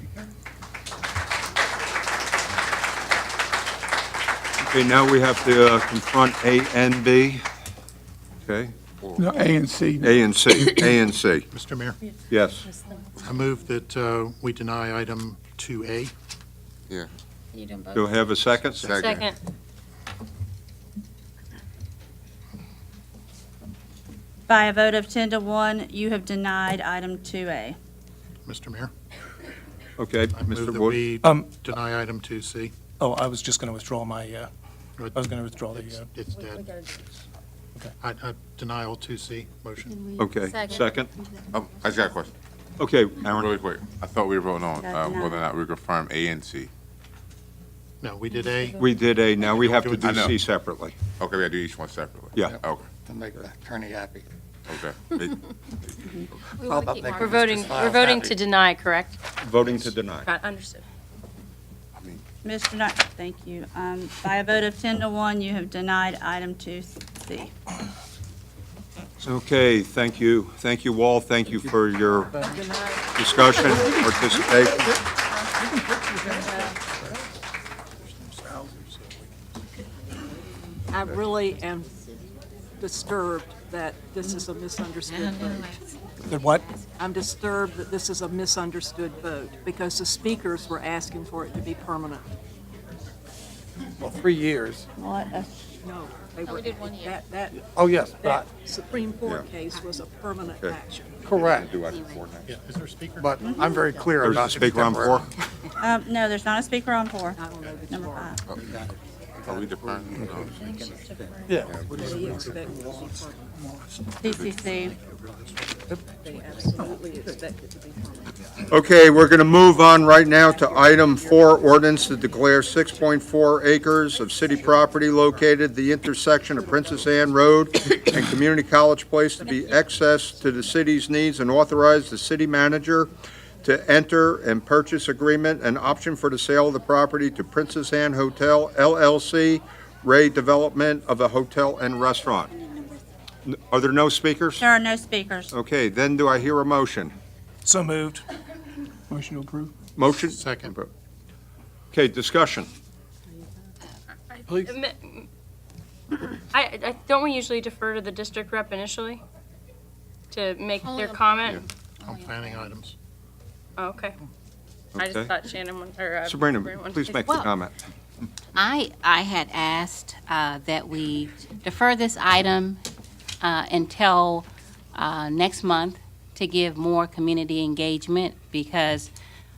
Okay, now we have to confront A and B. Okay, No, A and C. A and C, A and C. Mr. Mayor, Yes. I move that we deny item 2A. You doing both? Do I have a second? Second. By a vote of 10-1, you have denied item 2A. Mr. Mayor, Okay, I move Mr. that Wood. we Um, deny item 2C. Oh, I was just going to withdraw my, I was going to withdraw the, It's dead. Okay. I deny all 2C motion. Okay, second? I just got a question, Okay, Aaron. really quick. I thought we were voting on Got it. whether or not we confirm A and C. No, we did A. We did A, now we have to do I know. C separately. Okay, we gotta do each one separately. Yeah. Okay, To make the attorney happy. okay. We want to keep We're Marcus. voting to deny, correct? Voting to deny. Right, understood. Mr. Knight, thank you. By a vote of 10-1, you have denied item 2C. Okay, thank you. Thank you all. Thank you for your discussion, participation. I really am disturbed that this is a misunderstood vote. the what? I'm disturbed that this is a misunderstood vote, because the speakers were asking for it to be permanent. Well, 3 years. What? No, they No, were, we did 1 year. that Oh, yes, that but, Supreme Court Yeah. case was a permanent Okay. action. correct. Do item 4 next. Yeah, is there a speaker? But I'm very clear There's about. a speaker on 4? No, there's not a speaker on 4. I don't know that Number you are. 5. Are we deferring? No. Yeah. They expect it to be permanent. CCC. They absolutely expect it to be permanent. Okay, we're going to move on right now to item 4, ordinance to declare 6.4 acres of city property located at the intersection of Princess Anne Road and Community College Place to be access to the city's needs and authorize the city manager to enter and purchase agreement and option for the sale of the property to Princess Anne Hotel LLC, Ray Development of a Hotel and Restaurant. Are there no speakers? There are no speakers. Okay, then do I hear a motion? So moved. Motion to approve. Motion? Second. Okay, discussion. Please. Don't we usually defer to the district rep initially to make Only their on- comment? On planning items. Oh, okay. I just Okay. thought Shannon, Sabrina, wanted please to- make the Well- comment. I had asked that we defer this item until next month to give more community engagement, because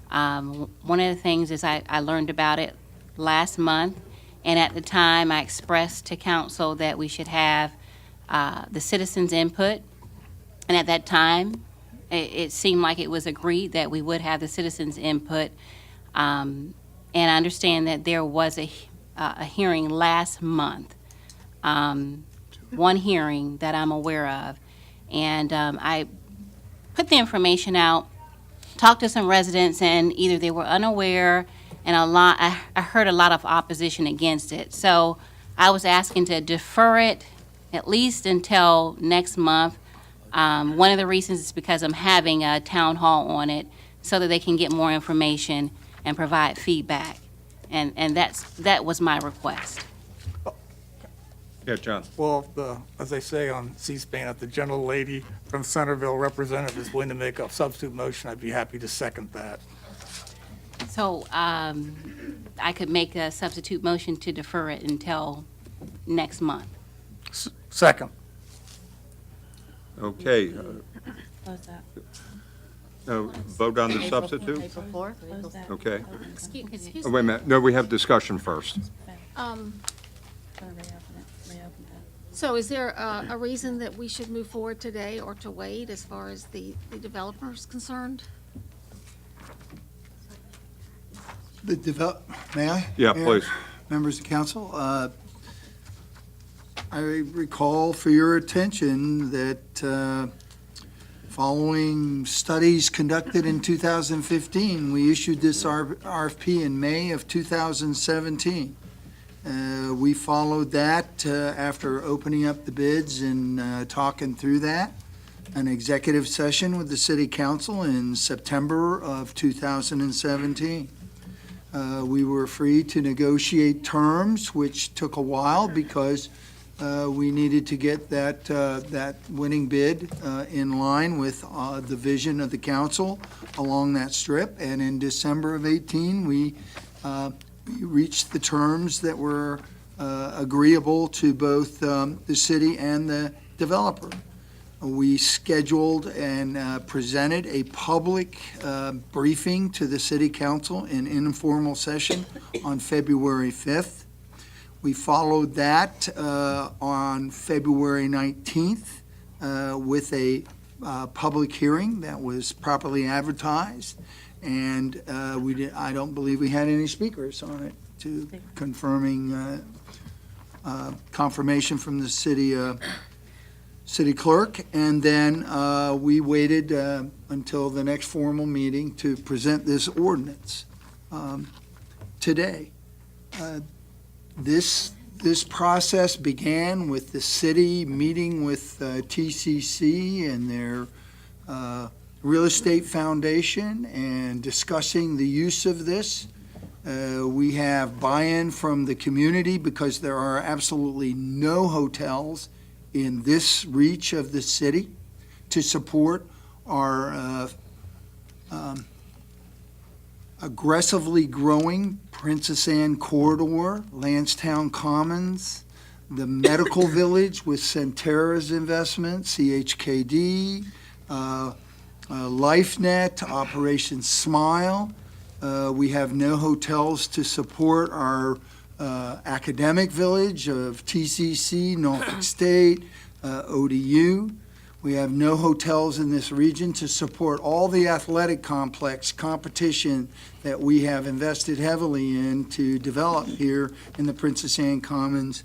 one of the things is I learned about it last month, and at the time, I expressed to council that we should have the citizens' input, and at that time, it seemed like it was agreed that we would have the citizens' input. And I understand that there was a hearing last month, one hearing that I'm aware of. And I put the information out, talked to some residents, and either they were unaware, and I heard a lot of opposition against it. So I was asking to defer it at least until next month. One of the reasons is because I'm having a town hall on it, so that they can get more information and provide feedback. And that was my request. Yeah, John. Well, as they say on C-SPAN, if the gentle lady from Centerville representative is willing to make a substitute motion, I'd be happy to second that. So I could make a substitute motion to defer it until next month. Second. Okay, Close that. vote on the substitute? April 4th? Okay. Excuse Oh, wait a minute, no, we have discussion first. Um, Reopen it. So is there a reason that we should move forward today or to wait as far as the developer is concerned? May I? Yeah, Mayor, please. Members of council, I recall for your attention that following studies conducted in 2015, we issued this RFP in May of 2017. We followed that after opening up the bids and talking through that. An executive session with the city council in September of 2017. We were free to negotiate terms, which took a while because we needed to get that winning bid in line with the vision of the council along that strip. And in December of 18, we reached the terms that were agreeable to both the city and the developer. We scheduled and presented a public briefing to the city council in informal session on February 5th. We followed that on February 19th with a public hearing that was properly advertised. And I don't believe we had any speakers on it to confirming confirmation from the city clerk. And then we waited until the next formal meeting to present this ordinance today. This process began with the city meeting with TCC and their real estate foundation and discussing the use of this. We have buy-in from the community because there are absolutely no hotels in this reach of the city to support our aggressively growing Princess Anne Corridor, Lansdowne Commons, the medical village with Centerra's investment, CHKD, LifeNet, Operation Smile. We have no hotels to support our academic village of TCC, Norfolk State, ODU. We have no hotels in this region to support all the athletic complex competition that we have invested heavily in to develop here in the Princess Anne Commons.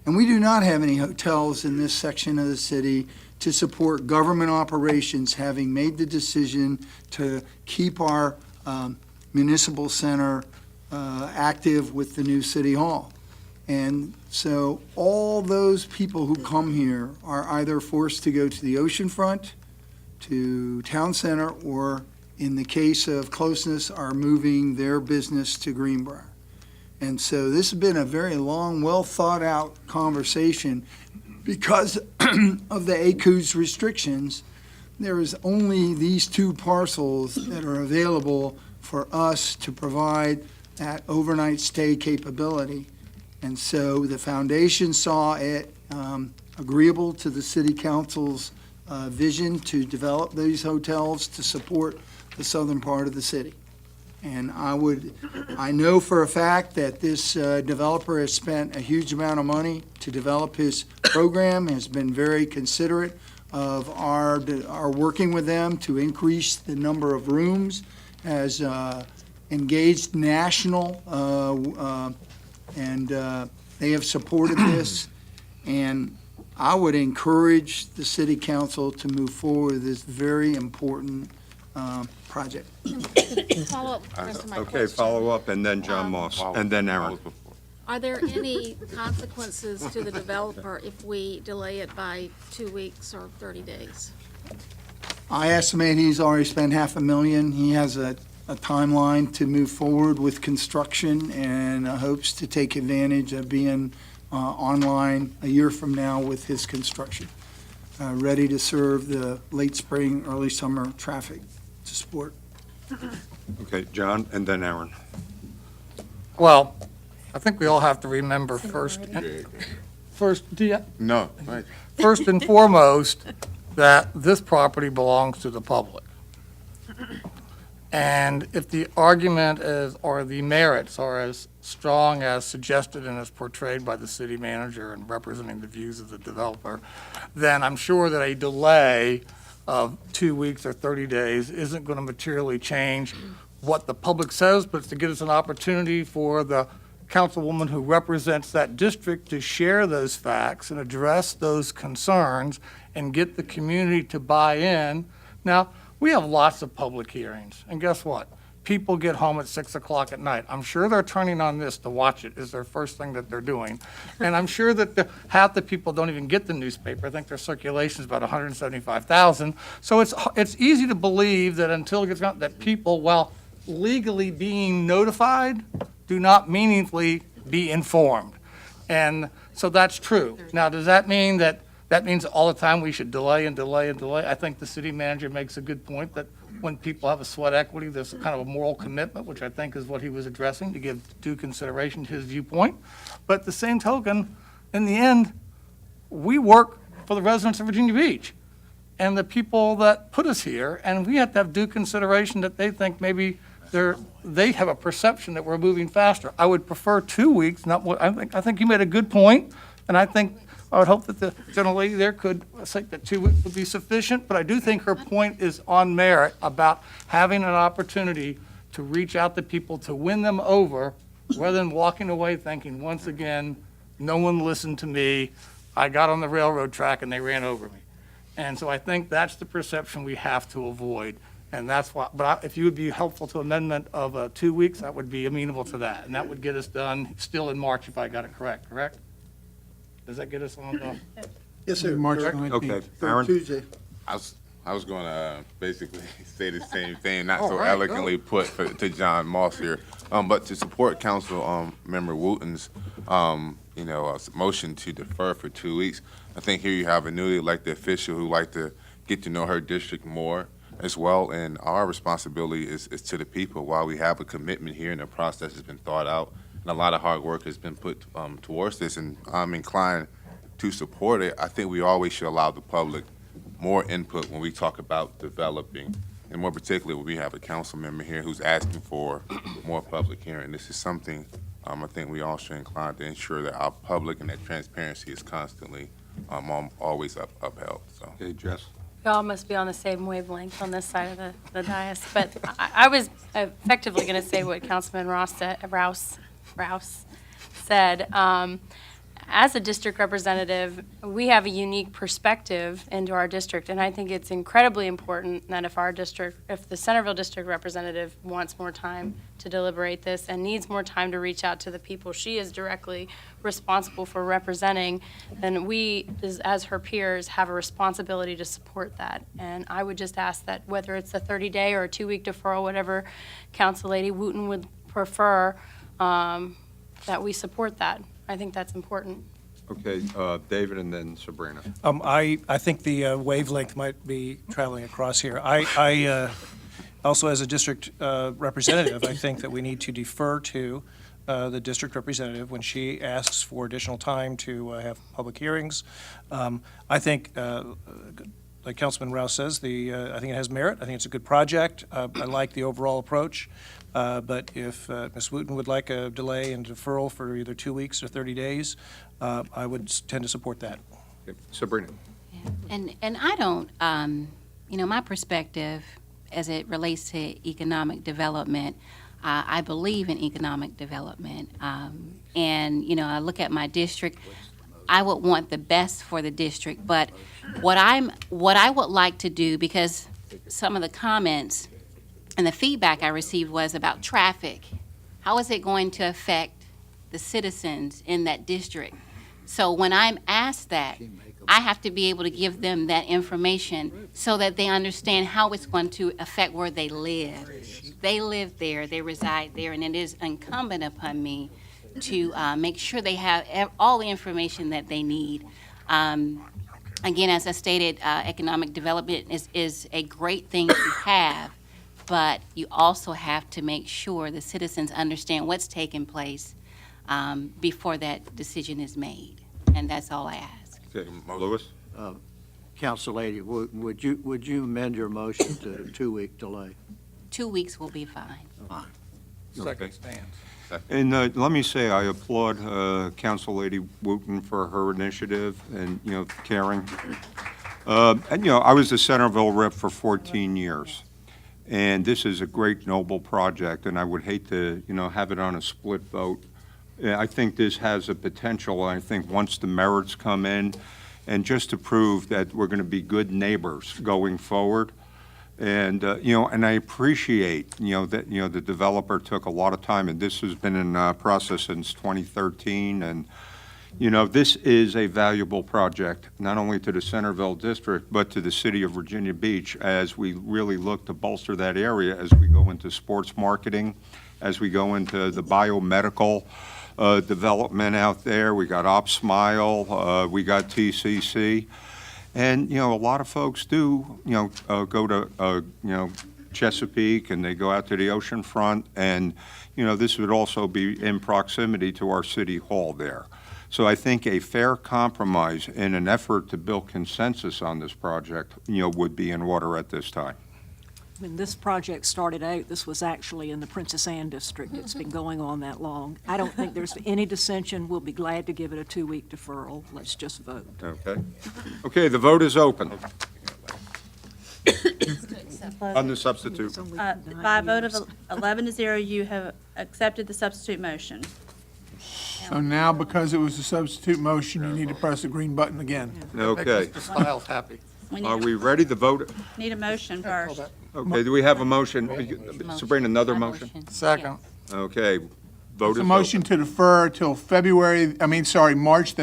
And we do not have any hotels in this section of the city to support government operations, having made the decision to keep our municipal center active with the new city hall. And so all those people who come here are either forced to go to the oceanfront, to town center, or in the case of closeness, are moving their business to Greenbrier. And so this has been a very long, well-thought-out conversation. Because of the ACU's restrictions, there is only these two parcels that are available for us to provide that overnight stay capability. And so the foundation saw it agreeable to the city council's vision to develop these hotels to support the southern part of the city. And I know for a fact that this developer has spent a huge amount of money to develop his program, has been very considerate of our working with them to increase the number of rooms, has engaged national, and they have supported this. And I would encourage the city council to move forward with this very important project. Follow up the rest of my Okay, question. follow up, and then John Moss, and then Aaron. Are there any consequences to the developer if we delay it by 2 weeks or 30 days? I estimate he's already spent $500,000. He has a timeline to move forward with construction and hopes to take advantage of being online a year from now with his construction, ready to serve the late spring, early summer traffic to support. Okay, John, and then Aaron. Well, I think we all have to remember first First, No, right. first and foremost, that this property belongs to the public. And if the argument is, or the merits are as strong as suggested and as portrayed by the city manager and representing the views of the developer, then I'm sure that a delay of 2 weeks or 30 days isn't going to materially change what the public says, but it's to give us an opportunity for the councilwoman who represents that district to share those facts and address those concerns and get the community to buy in. Now, we have lots of public hearings, and guess what? People get home at 6 o'clock at night. I'm sure they're turning on this to watch it, is their first thing that they're doing. And I'm sure that half the people don't even get the newspaper. I think their circulation is about 175,000. So it's easy to believe that until it gets out, that people, while legally being notified, do not meaningfully be informed. And so that's true. Now, does that mean that means all the time we should delay and delay and delay? I think the city manager makes a good point that when people have a sweat equity, there's kind of a moral commitment, which I think is what he was addressing, to give due consideration to his viewpoint. But at the same token, in the end, we work for the residents of Virginia Beach and the people that put us here, and we have to have due consideration that they think maybe they have a perception that we're moving faster. I would prefer 2 weeks, not what, I think you made a good point, and I would hope that the gentlelady there could think that 2 weeks would be sufficient, but I do think her point is on merit about having an opportunity to reach out to people, to win them over, rather than walking away thinking, once again, no one listened to me, I got on the railroad track and they ran over me. And so I think that's the perception we have to avoid. And that's why, if you would be helpful to amendment of 2 weeks, that would be amenable to that. And that would get us done still in March if I got it correct? Does that get us on the? Yes, sir. March Correct. 19th. Okay, For Aaron? Tuesday. I was going to basically say the same thing, not All so right, eloquently put to John Moss here, but to support Council Member Wooten's, motion to defer for 2 weeks. I think here you have a newly elected official who like to get to know her district more as well, and our responsibility is to the people. While we have a commitment here and the process has been thought out, and a lot of hard work has been put towards this, and I'm inclined to support it, I think we always should allow the public more input when we talk about developing, and more particularly when we have a council member here who's asking for more public hearing. This is something I think we all should incline to ensure that our public and that transparency is constantly always upheld. So. We all must be on the same wavelength on this side of the dais. But I was effectively going to say what Councilman Rouse said. As a district representative, we have a unique perspective into our district, and I think it's incredibly important that if the Centerville district representative wants more time to deliberate this and needs more time to reach out to the people she is directly responsible for representing, then we, as her peers, have a responsibility to support that. And I would just ask that whether it's a 30-day or a 2-week deferral, whatever Council Lady Wooten would prefer, that we support that. I think that's important. Okay, David and then Sabrina. I think the wavelength might be traveling across here. I also, as a district representative, I think that we need to defer to the district representative when she asks for additional time to have public hearings. I think, like Councilman Rouse says, I think it has merit. I think it's a good project. I like the overall approach. But if Ms. Wooten would like a delay and deferral for either 2 weeks or 30 days, I would tend to support that. Okay. Sabrina. And I don't, my perspective as it relates to economic development, I believe in economic development. And I look at my district, I would want the best for the district. But what I would like to do, because some of the comments and the feedback I received was about traffic. How is it going to affect the citizens in that district? So when I'm asked that, I have to be able to give them that information so that they understand how it's going to affect where they live. They live there, they reside there, and it is incumbent upon me to make sure they have all the information that they need. Again, as I stated, economic development is a great thing to have, but you also have to make sure the citizens understand what's taking place before that decision is made. and that's all I ask. Okay, Louis? Council lady, would you amend your motion to a 2-week delay? 2 weeks will be fine. Second stands. And let me say, I applaud Council Lady Wooten for her initiative and, caring. And, I was the Centerville rep for 14 years, and this is a great, noble project, and I would hate to, have it on a split vote. Yeah, I think this has a potential, and I think once the merits come in, and just to prove that we're going to be good neighbors going forward, and, and I appreciate, that, the developer took a lot of time, and this has been in process since 2013, and, this is a valuable project, not only to the Centerville District, but to the city of Virginia Beach, as we really look to bolster that area as we go into sports marketing, as we go into the biomedical development out there. We got OpSmile, we got TCC. And, a lot of folks do, go to, Chesapeake, and they go out to the ocean front, and, this would also be in proximity to our city hall there. So I think a fair compromise in an effort to build consensus on this project, would be in order at this time. When this project started out, this was actually in the Princess Anne district. It's been going on that long. I don't think there's any dissension. We'll be glad to give it a 2-week deferral. Let's just vote. Okay? Okay, the vote is open on the substitute. By a vote of 11 to 0, you have accepted the substitute motion. So now, because it was a substitute motion, you need to press the green button again. Okay. Mr. Stiles happy. We Are need we ready to vote? need a motion first. Okay, do we have a motion? Sabrina, another motion? Second. Okay, vote It's is a open. motion to defer till March the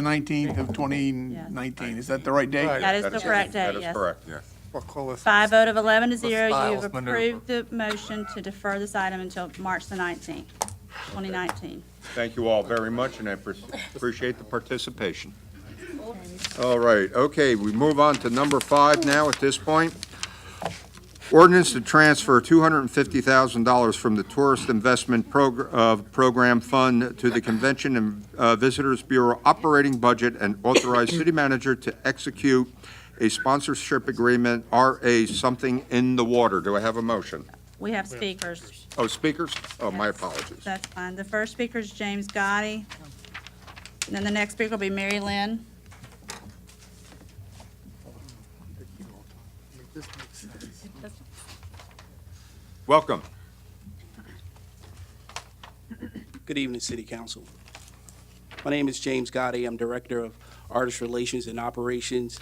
19th of 2019. Is that the right date? Right. That is the correct That date, is yes. correct, yes. We'll call this. By a vote of 11 to 0, Stiles you have maneuver. approved the motion to defer this item until March the 19th, 2019. Thank you all very much, and I appreciate the participation. All right, okay, we move on to number 5 now at this point. Ordinance to transfer $250,000 from the Tourist Investment Program Fund to the Convention and Visitors Bureau operating budget and authorize city manager to execute a sponsorship agreement, RA something in the water. Do I have a motion? We have speakers. Oh, speakers? Oh, my apologies. That's fine. The first speaker is James Gotti. And then the next speaker will be Mary Lynn. Welcome. Good evening, City Council. My name is James Gotti. I'm Director of Artist Relations and Operations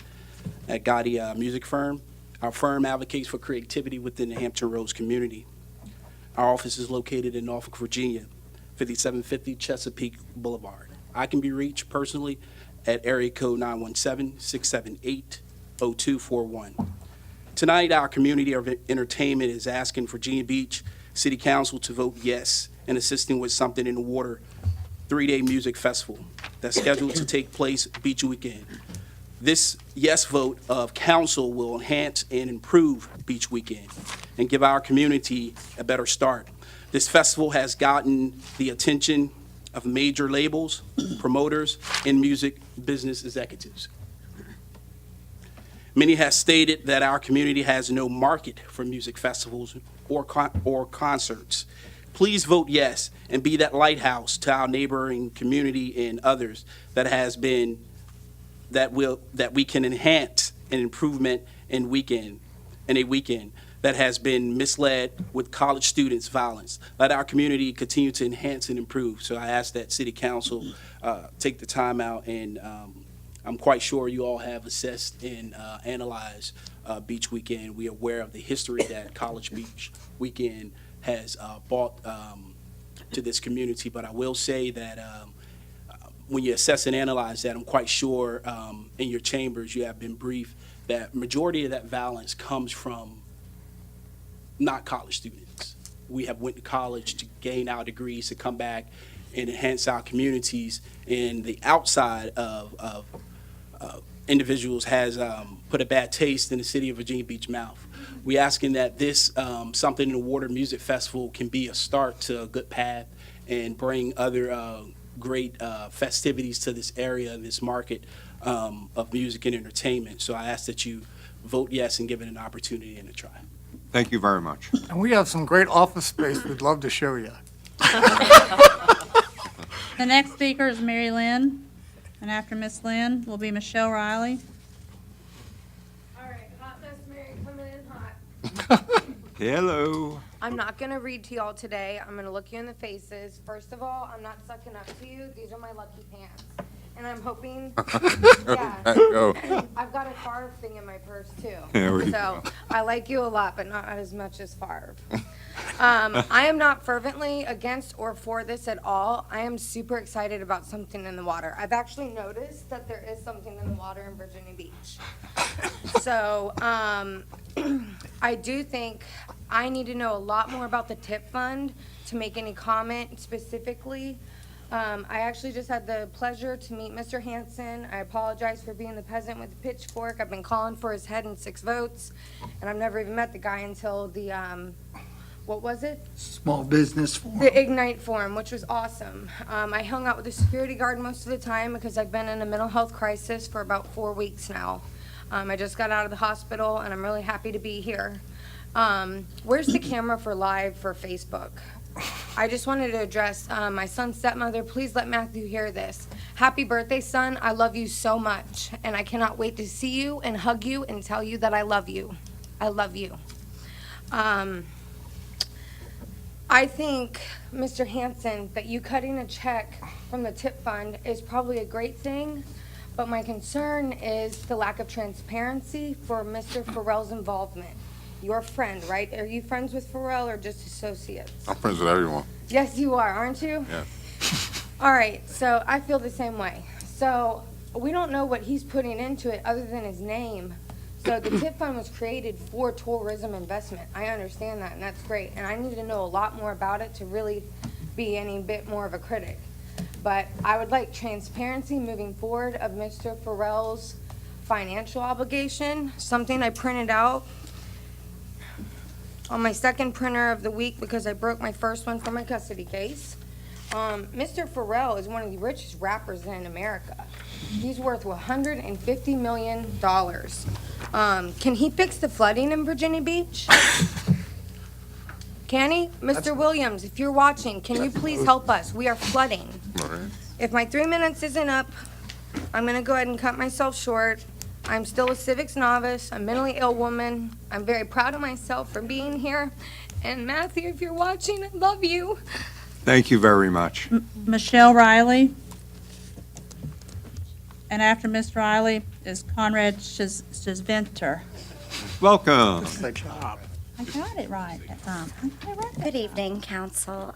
at Gotti Music Firm. Our firm advocates for creativity within the Hampton Roads community. Our office is located in Norfolk, Virginia, 5750 Chesapeake Boulevard. I can be reached personally at area code 917-678-0241. Tonight, our community of entertainment is asking Virginia Beach City Council to vote yes in assisting with Something in the Water 3-day music festival that's scheduled to take place Beach Weekend. This yes vote of council will enhance and improve Beach Weekend and give our community a better start. This festival has gotten the attention of major labels, promoters, and music business executives. Many have stated that our community has no market for music festivals or concerts. Please vote yes and be that lighthouse to our neighboring community and others that we can enhance an improvement in a weekend that has been misled with college students' violence. Let our community continue to enhance and improve. So I ask that City Council take the time out, and I'm quite sure you all have assessed and analyzed Beach Weekend. We are aware of the history that College Beach Weekend has brought to this community, but I will say that when you assess and analyze that, I'm quite sure in your chambers you have been briefed that majority of that violence comes from not college students. We have went to college to gain our degrees, to come back and enhance our communities, and the outside of individuals has put a bad taste in the city of Virginia Beach mouth. We asking that this Something in the Water Music Festival can be a start to a good path and bring other great festivities to this area and this market of music and entertainment. So I ask that you vote yes and give it an opportunity and a try. Thank you very much. And we have some great office space we'd love to show you. The next speaker is Mary Lynn, and after Miss Lynn will be Michelle Riley. All right, hot mess Mary coming in hot. Hello. I'm not gonna read to y'all today. I'm gonna look you in the faces. First of all, I'm not sucking up to you. These are my lucky pants. And I'm hoping, yeah. Go. I've got a Favre thing in my purse too. There we So I like you a lot, but not as much as Favre. I am not fervently against or for this at all. I am super excited about something in the water. I've actually noticed that there is something in the water in Virginia Beach. So, I do think I need to know a lot more about the tip fund to make any comment specifically. I actually just had the pleasure to meet Mr. Hansen. I apologize for being the peasant with the pitchfork. I've been calling for his head in 6 votes, and I've never even met the guy until the, what was it? Small business forum. The Ignite Forum, which was awesome. I hung out with the security guard most of the time because I've been in a mental health crisis for about 4 weeks now. I just got out of the hospital, and I'm really happy to be here. Where's the camera for live for Facebook? I just wanted to address my son's stepmother. Please let Matthew hear this. Happy birthday, son. I love you so much, and I cannot wait to see you and hug you and tell you that I love you. I love you. I think, Mr. Hansen, that you cutting a check from the tip fund is probably a great thing, but my concern is the lack of transparency for Mr. Farrell's involvement. Your friend, right? Are you friends with Farrell or just associates? I'm friends with everyone. Yes, you are, aren't you? Yeah. All right, so I feel the same way. So we don't know what he's putting into it other than his name. So the tip fund was created for tourism investment. I understand that, and that's great. And I need to know a lot more about it to really be any bit more of a critic. But I would like transparency moving forward of Mr. Farrell's financial obligation, something I printed out on my second printer of the week because I broke my first one for my custody case. Mr. Farrell is one of the richest rappers in America. He's worth $150 million. Can he fix the flooding in Virginia Beach? Can he? Mr. Williams, if you're watching, can you please help us? We are flooding. All right. If my 3 minutes isn't up, I'm gonna go ahead and cut myself short. I'm still a civics novice, a mentally ill woman. I'm very proud of myself for being here. And Matthew, if you're watching, I love you. Thank you very much. Michelle Riley. And after Miss Riley is Conrad Shizventer. Welcome. I got it right that time. Good evening, council.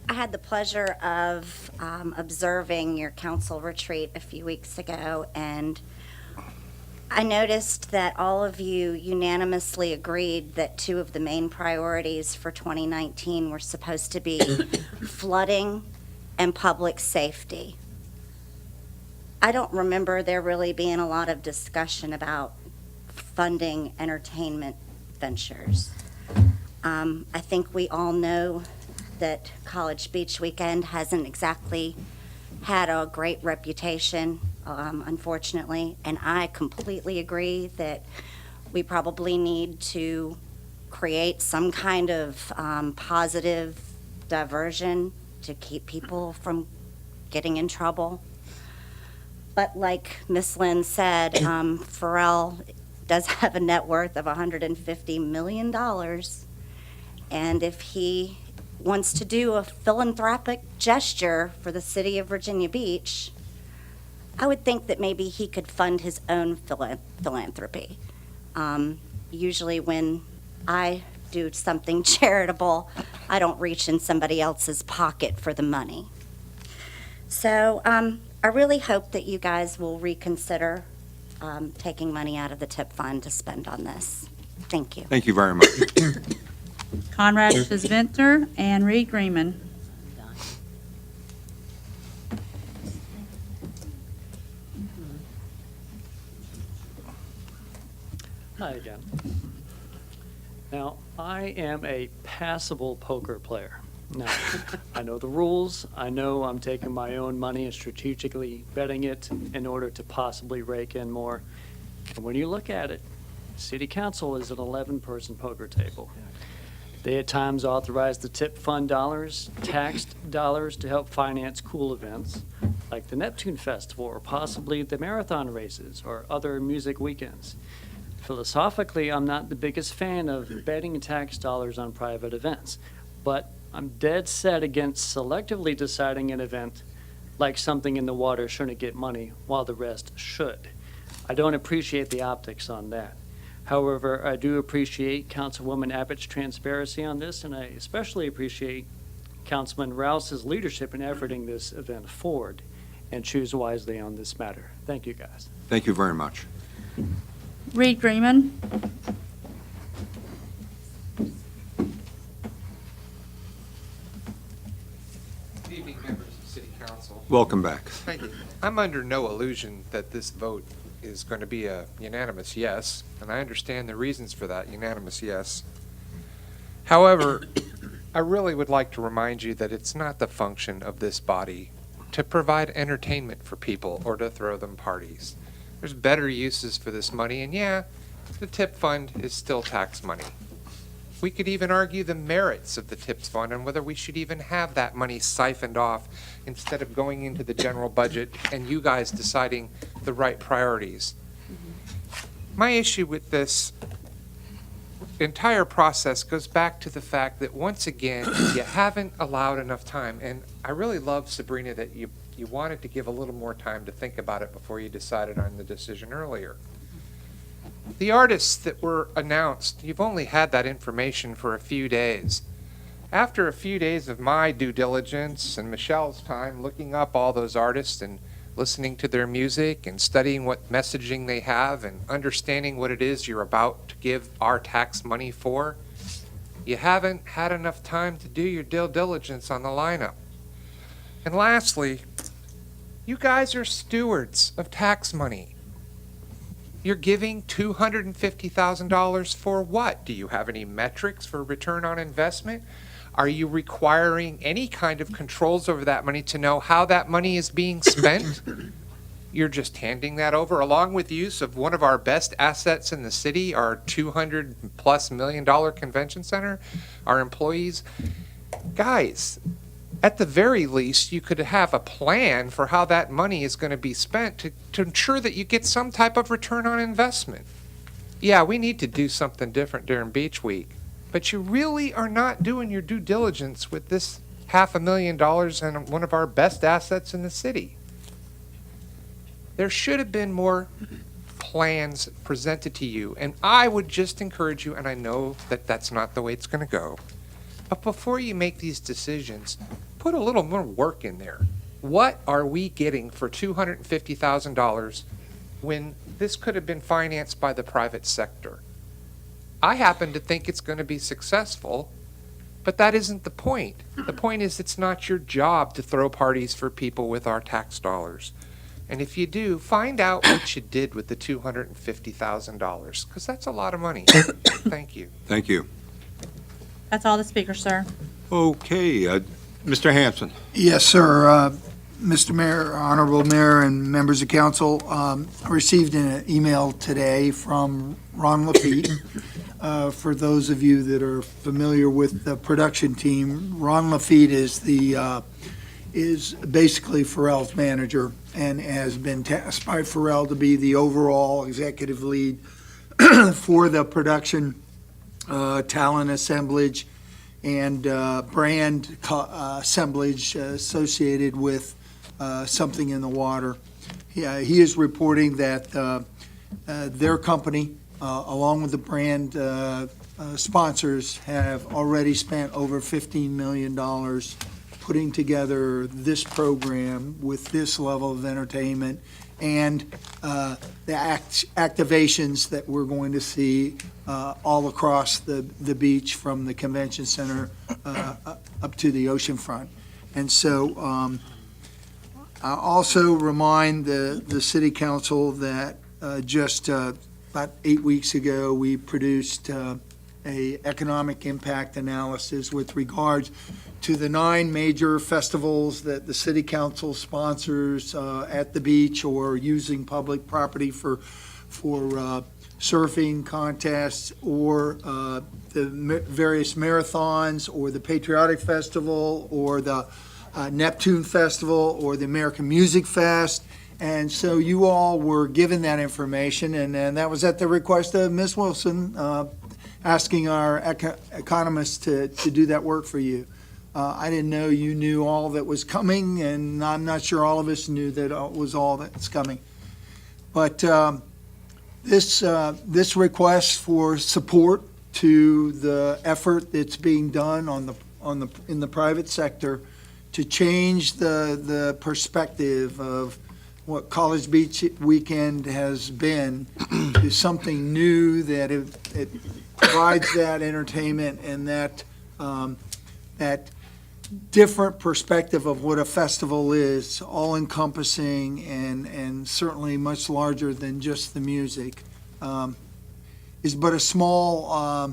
I had the pleasure of observing your council retreat a few weeks ago, and I noticed that all of you unanimously agreed that 2 of the main priorities for 2019 were supposed to be flooding and public safety. I don't remember there really being a lot of discussion about funding entertainment ventures. I think we all know that College Beach Weekend hasn't exactly had a great reputation, unfortunately, and I completely agree that we probably need to create some kind of positive diversion to keep people from getting in trouble. But like Miss Lynn said, Farrell does have a net worth of $150 million, and if he wants to do a philanthropic gesture for the city of Virginia Beach, I would think that maybe he could fund his own philanthropy. Usually when I do something charitable, I don't reach in somebody else's pocket for the money. So I really hope that you guys will reconsider taking money out of the tip fund to spend on this. Thank you. Thank you very much. Conrad Shizventer and Reed Greenman. Hi again. Now, I am a passable poker player. No, I know the rules. I know I'm taking my own money and strategically betting it in order to possibly rake in more. And when you look at it, City Council is an 11-person poker table. They at times authorize the tip fund dollars, taxed dollars to help finance cool events like the Neptune Festival or possibly the marathon races or other music weekends. Philosophically, I'm not the biggest fan of betting tax dollars on private events, but I'm dead set against selectively deciding an event like something in the water shouldn't get money while the rest should. I don't appreciate the optics on that. However, I do appreciate Councilwoman Abbott's transparency on this, and I especially appreciate Councilman Rouse's leadership in efforting this event forward, and choose wisely on this matter. Thank you, guys. Thank you very much. Reed Greenman. Good evening, members of City Council. Welcome back. Thank you. I'm under no illusion that this vote is going to be a unanimous yes, and I understand the reasons for that unanimous yes. However, I really would like to remind you that it's not the function of this body to provide entertainment for people or to throw them parties. There's better uses for this money, and yeah, the tip fund is still tax money. We could even argue the merits of the tips fund and whether we should even have that money siphoned off instead of going into the general budget and you guys deciding the right priorities. My issue with this entire process goes back to the fact that once again, you haven't allowed enough time. And I really love, Sabrina, that you wanted to give a little more time to think about it before you decided on the decision earlier. The artists that were announced, you've only had that information for a few days. After a few days of my due diligence and Michelle's time looking up all those artists and listening to their music and studying what messaging they have and understanding what it is you're about to give our tax money for, you haven't had enough time to do your due diligence on the lineup. And lastly, you guys are stewards of tax money. You're giving $250,000 for what? Do you have any metrics for return on investment? Are you requiring any kind of controls over that money to know how that money is being spent? You're just handing that over along with use of one of our best assets in the city, our $200+ million convention center, our employees. Guys, at the very least, you could have a plan for how that money is going to be spent to ensure that you get some type of return on investment. Yeah, we need to do something different during Beach Week, but you really are not doing your due diligence with this $500,000 and one of our best assets in the city. There should have been more plans presented to you, and I would just encourage you, and I know that that's not the way it's going to go, but before you make these decisions, put a little more work in there. What are we getting for $250,000 when this could have been financed by the private sector? I happen to think it's going to be successful, but that isn't the point. The point is it's not your job to throw parties for people with our tax dollars. And if you do, find out what you did with the $250,000, because that's a lot of money. Thank you. Thank you. That's all the speakers, sir. Okay, Mr. Hanson. Yes, sir. Mr. Mayor, Honorable Mayor, and members of council, I received an email today from Ron Lafitte. For those of you that are familiar with the production team, Ron Lafitte is basically Pharrell's manager and has been tasked by Pharrell to be the overall executive lead for the production, talent assemblage, and brand assemblage associated with Something in the Water. He is reporting that their company, along with the brand sponsors, have already spent over $15 million putting together this program with this level of entertainment and the activations that we're going to see all across the beach from the convention center up to the oceanfront. And so I also remind the city council that just about 8 weeks ago, we produced a economic impact analysis with regards to the 9 major festivals that the city council sponsors at the beach or using public property for surfing contests, or the various marathons, or the Patriotic Festival, or the Neptune Festival, or the American Music Fest. And so you all were given that information, and that was at the request of Ms. Wilson, asking our economists to do that work for you. I didn't know you knew all that was coming, and I'm not sure all of us knew that it was all that's coming. But this request for support to the effort that's being done in the private sector to change the perspective of what College Beach Weekend has been is something new, that it provides that entertainment and that different perspective of what a festival is, all-encompassing and certainly much larger than just the music, is but a small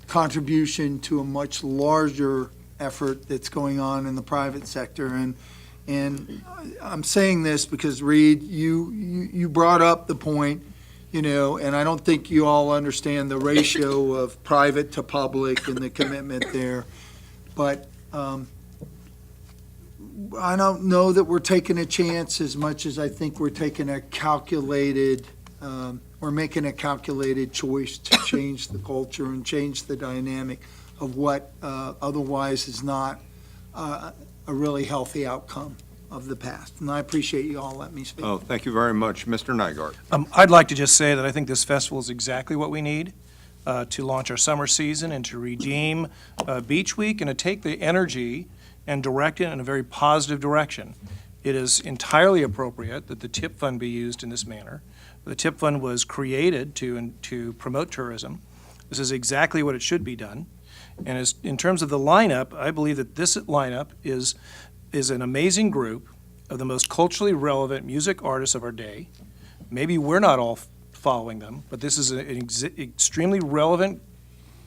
contribution to a much larger effort that's going on in the private sector. And I'm saying this because, Reed, you brought up the point, and I don't think you all understand the ratio of private to public and the commitment there. But I don't know that we're taking a chance as much as I think we're taking a calculated, we're making a calculated choice to change the culture and change the dynamic of what otherwise is not a really healthy outcome of the past. And I appreciate you all letting me speak. Oh, thank you very much. Mr. Nygaard. I'd like to just say that I think this festival is exactly what we need to launch our summer season and to redeem Beach Week and to take the energy and direct it in a very positive direction. It is entirely appropriate that the TIP fund be used in this manner. The TIP fund was created to promote tourism. This is exactly what it should be done. And in terms of the lineup, I believe that this lineup is an amazing group of the most culturally relevant music artists of our day. Maybe we're not all following them, but this is an extremely relevant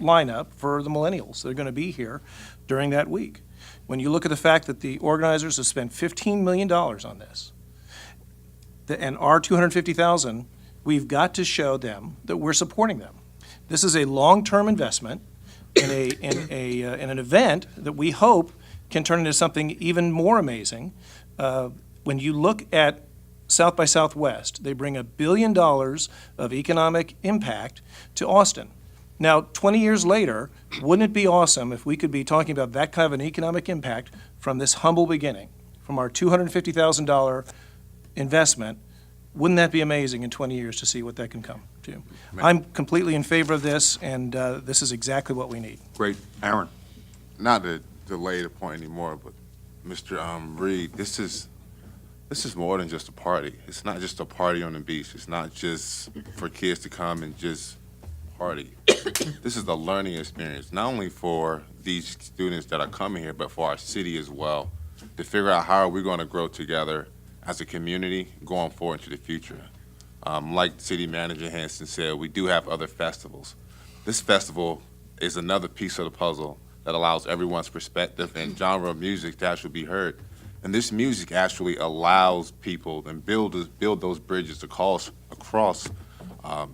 lineup for the millennials that are going to be here during that week. When you look at the fact that the organizers have spent $15 million on this, and our $250,000, we've got to show them that we're supporting them. This is a long-term investment in an event that we hope can turn into something even more amazing. When you look at South by Southwest, they bring $1 billion of economic impact to Austin. Now, 20 years later, wouldn't it be awesome if we could be talking about that kind of an economic impact from this humble beginning, from our $250,000 investment? Wouldn't that be amazing in 20 years to see what that can come to? I'm completely in favor of this, and this is exactly what we need. Great. Aaron. Not to delay the point anymore, but Mr. Reed, this is more than just a party. It's not just a party on the beach. It's not just for kids to come and just party. This is the learning experience, not only for these students that are coming here, but for our city as well, to figure out how are we going to grow together as a community going forward into the future. Like City Manager Hanson said, we do have other festivals. This festival is another piece of the puzzle that allows everyone's perspective and genre of music to actually be heard. And this music actually allows people and build those bridges across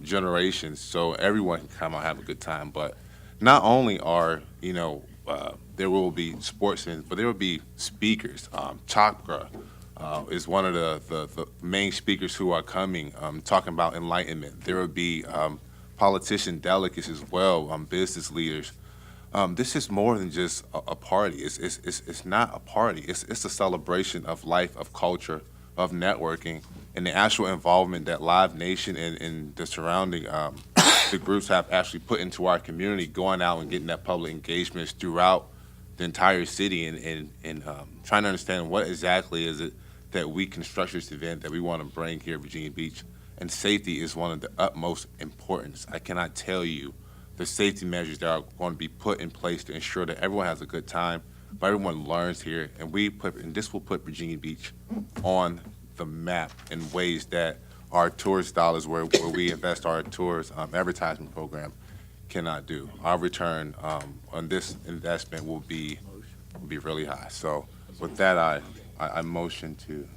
generations, so everyone can come and have a good time. But not only are, there will be sportsmen, but there will be speakers. Chakra is one of the main speakers who are coming, talking about enlightenment. There will be politician delegates as well, business leaders. This is more than just a party. It's not a party. It's a celebration of life, of culture, of networking, and the actual involvement that Live Nation and the surrounding the groups have actually put into our community, going out and getting that public engagement throughout the entire city and trying to understand what exactly is it that we can structure this event that we want to bring here at Virginia Beach. And safety is one of the utmost importance. I cannot tell you the safety measures that are going to be put in place to ensure that everyone has a good time, but everyone learns here, and this will put Virginia Beach on the map in ways that our tourist dollars, where we invest our tourist advertisement program, cannot do. Our return on this investment will be really high. So with that, I motion to.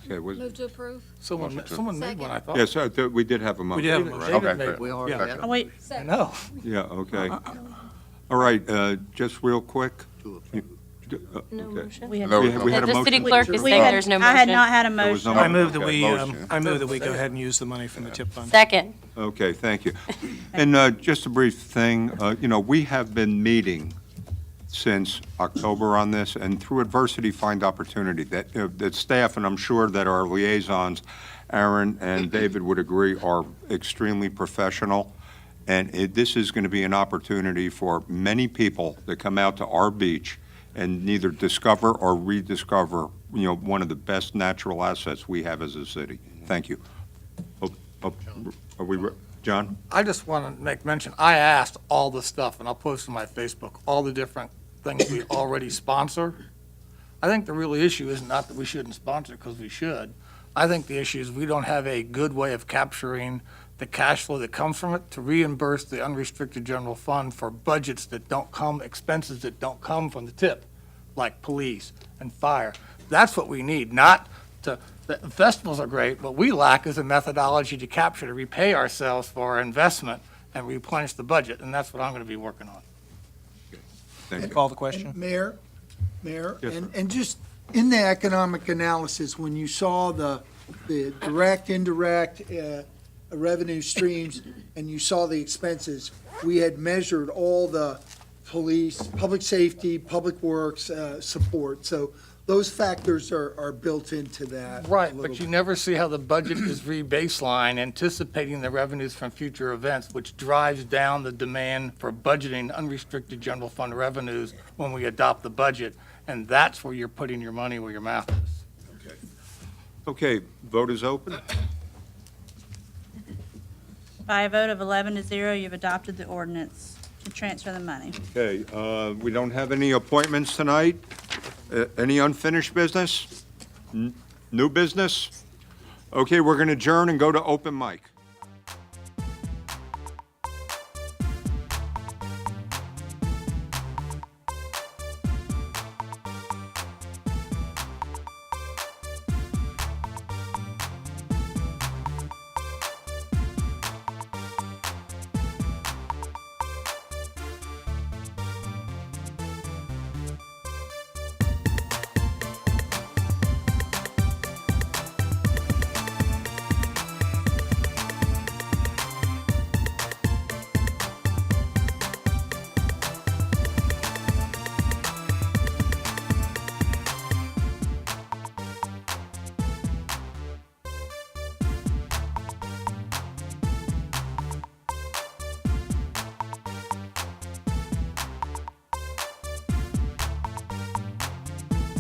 Okay, Move to approve? Someone made one, I thought. yes, we did have a motion. We did have a right? motion. Okay, David made fair. one. We already Yeah. had Oh, wait, I know. Yeah, okay. All right, just real quick. No Okay. motion? we had, No, We had a The city motion. clerk is we saying had, there's no I had motion. not had a There was no motion. I move that Okay, we, motion. I move that we go ahead and use the money from the TIP fund. Second. Okay, thank you. And just a brief thing, we have been meeting since October on this, and through adversity, find opportunity. That staff, and I'm sure that our liaisons, Aaron and David would agree, are extremely professional. And this is going to be an opportunity for many people to come out to our beach and neither discover or rediscover, one of the best natural assets we have as a city. Thank you. Are we, John? I just want to make mention, I asked all the stuff, and I'll post on my Facebook, all the different things we already sponsor. I think the real issue is not that we shouldn't sponsor, because we should. I think the issue is we don't have a good way of capturing the cash flow that comes from it to reimburse the unrestricted general fund for budgets that don't come, expenses that don't come from the tip, like police and fire. That's what we need, not to, the festivals are great, but we lack is a methodology to capture, to repay ourselves for our investment and replenish the budget, and that's what I'm going to be working on. Thank you. Call the question. Mayor, Yes, sir. and just in the economic analysis, when you saw the direct, indirect revenue streams, and you saw the expenses, we had measured all the police, public safety, public works support. So those factors are built into that. Right, a but little you bit. never see how the budget is re-baseline, anticipating the revenues from future events, which drives down the demand for budgeting unrestricted general fund revenues when we adopt the budget, and that's where you're putting your money where your mouth is. Okay, vote is open. By a vote of 11-0, you've adopted the ordinance to transfer the money. Okay, we don't have any appointments tonight. Any unfinished business? New business? Okay, we're going to adjourn and go to open mic.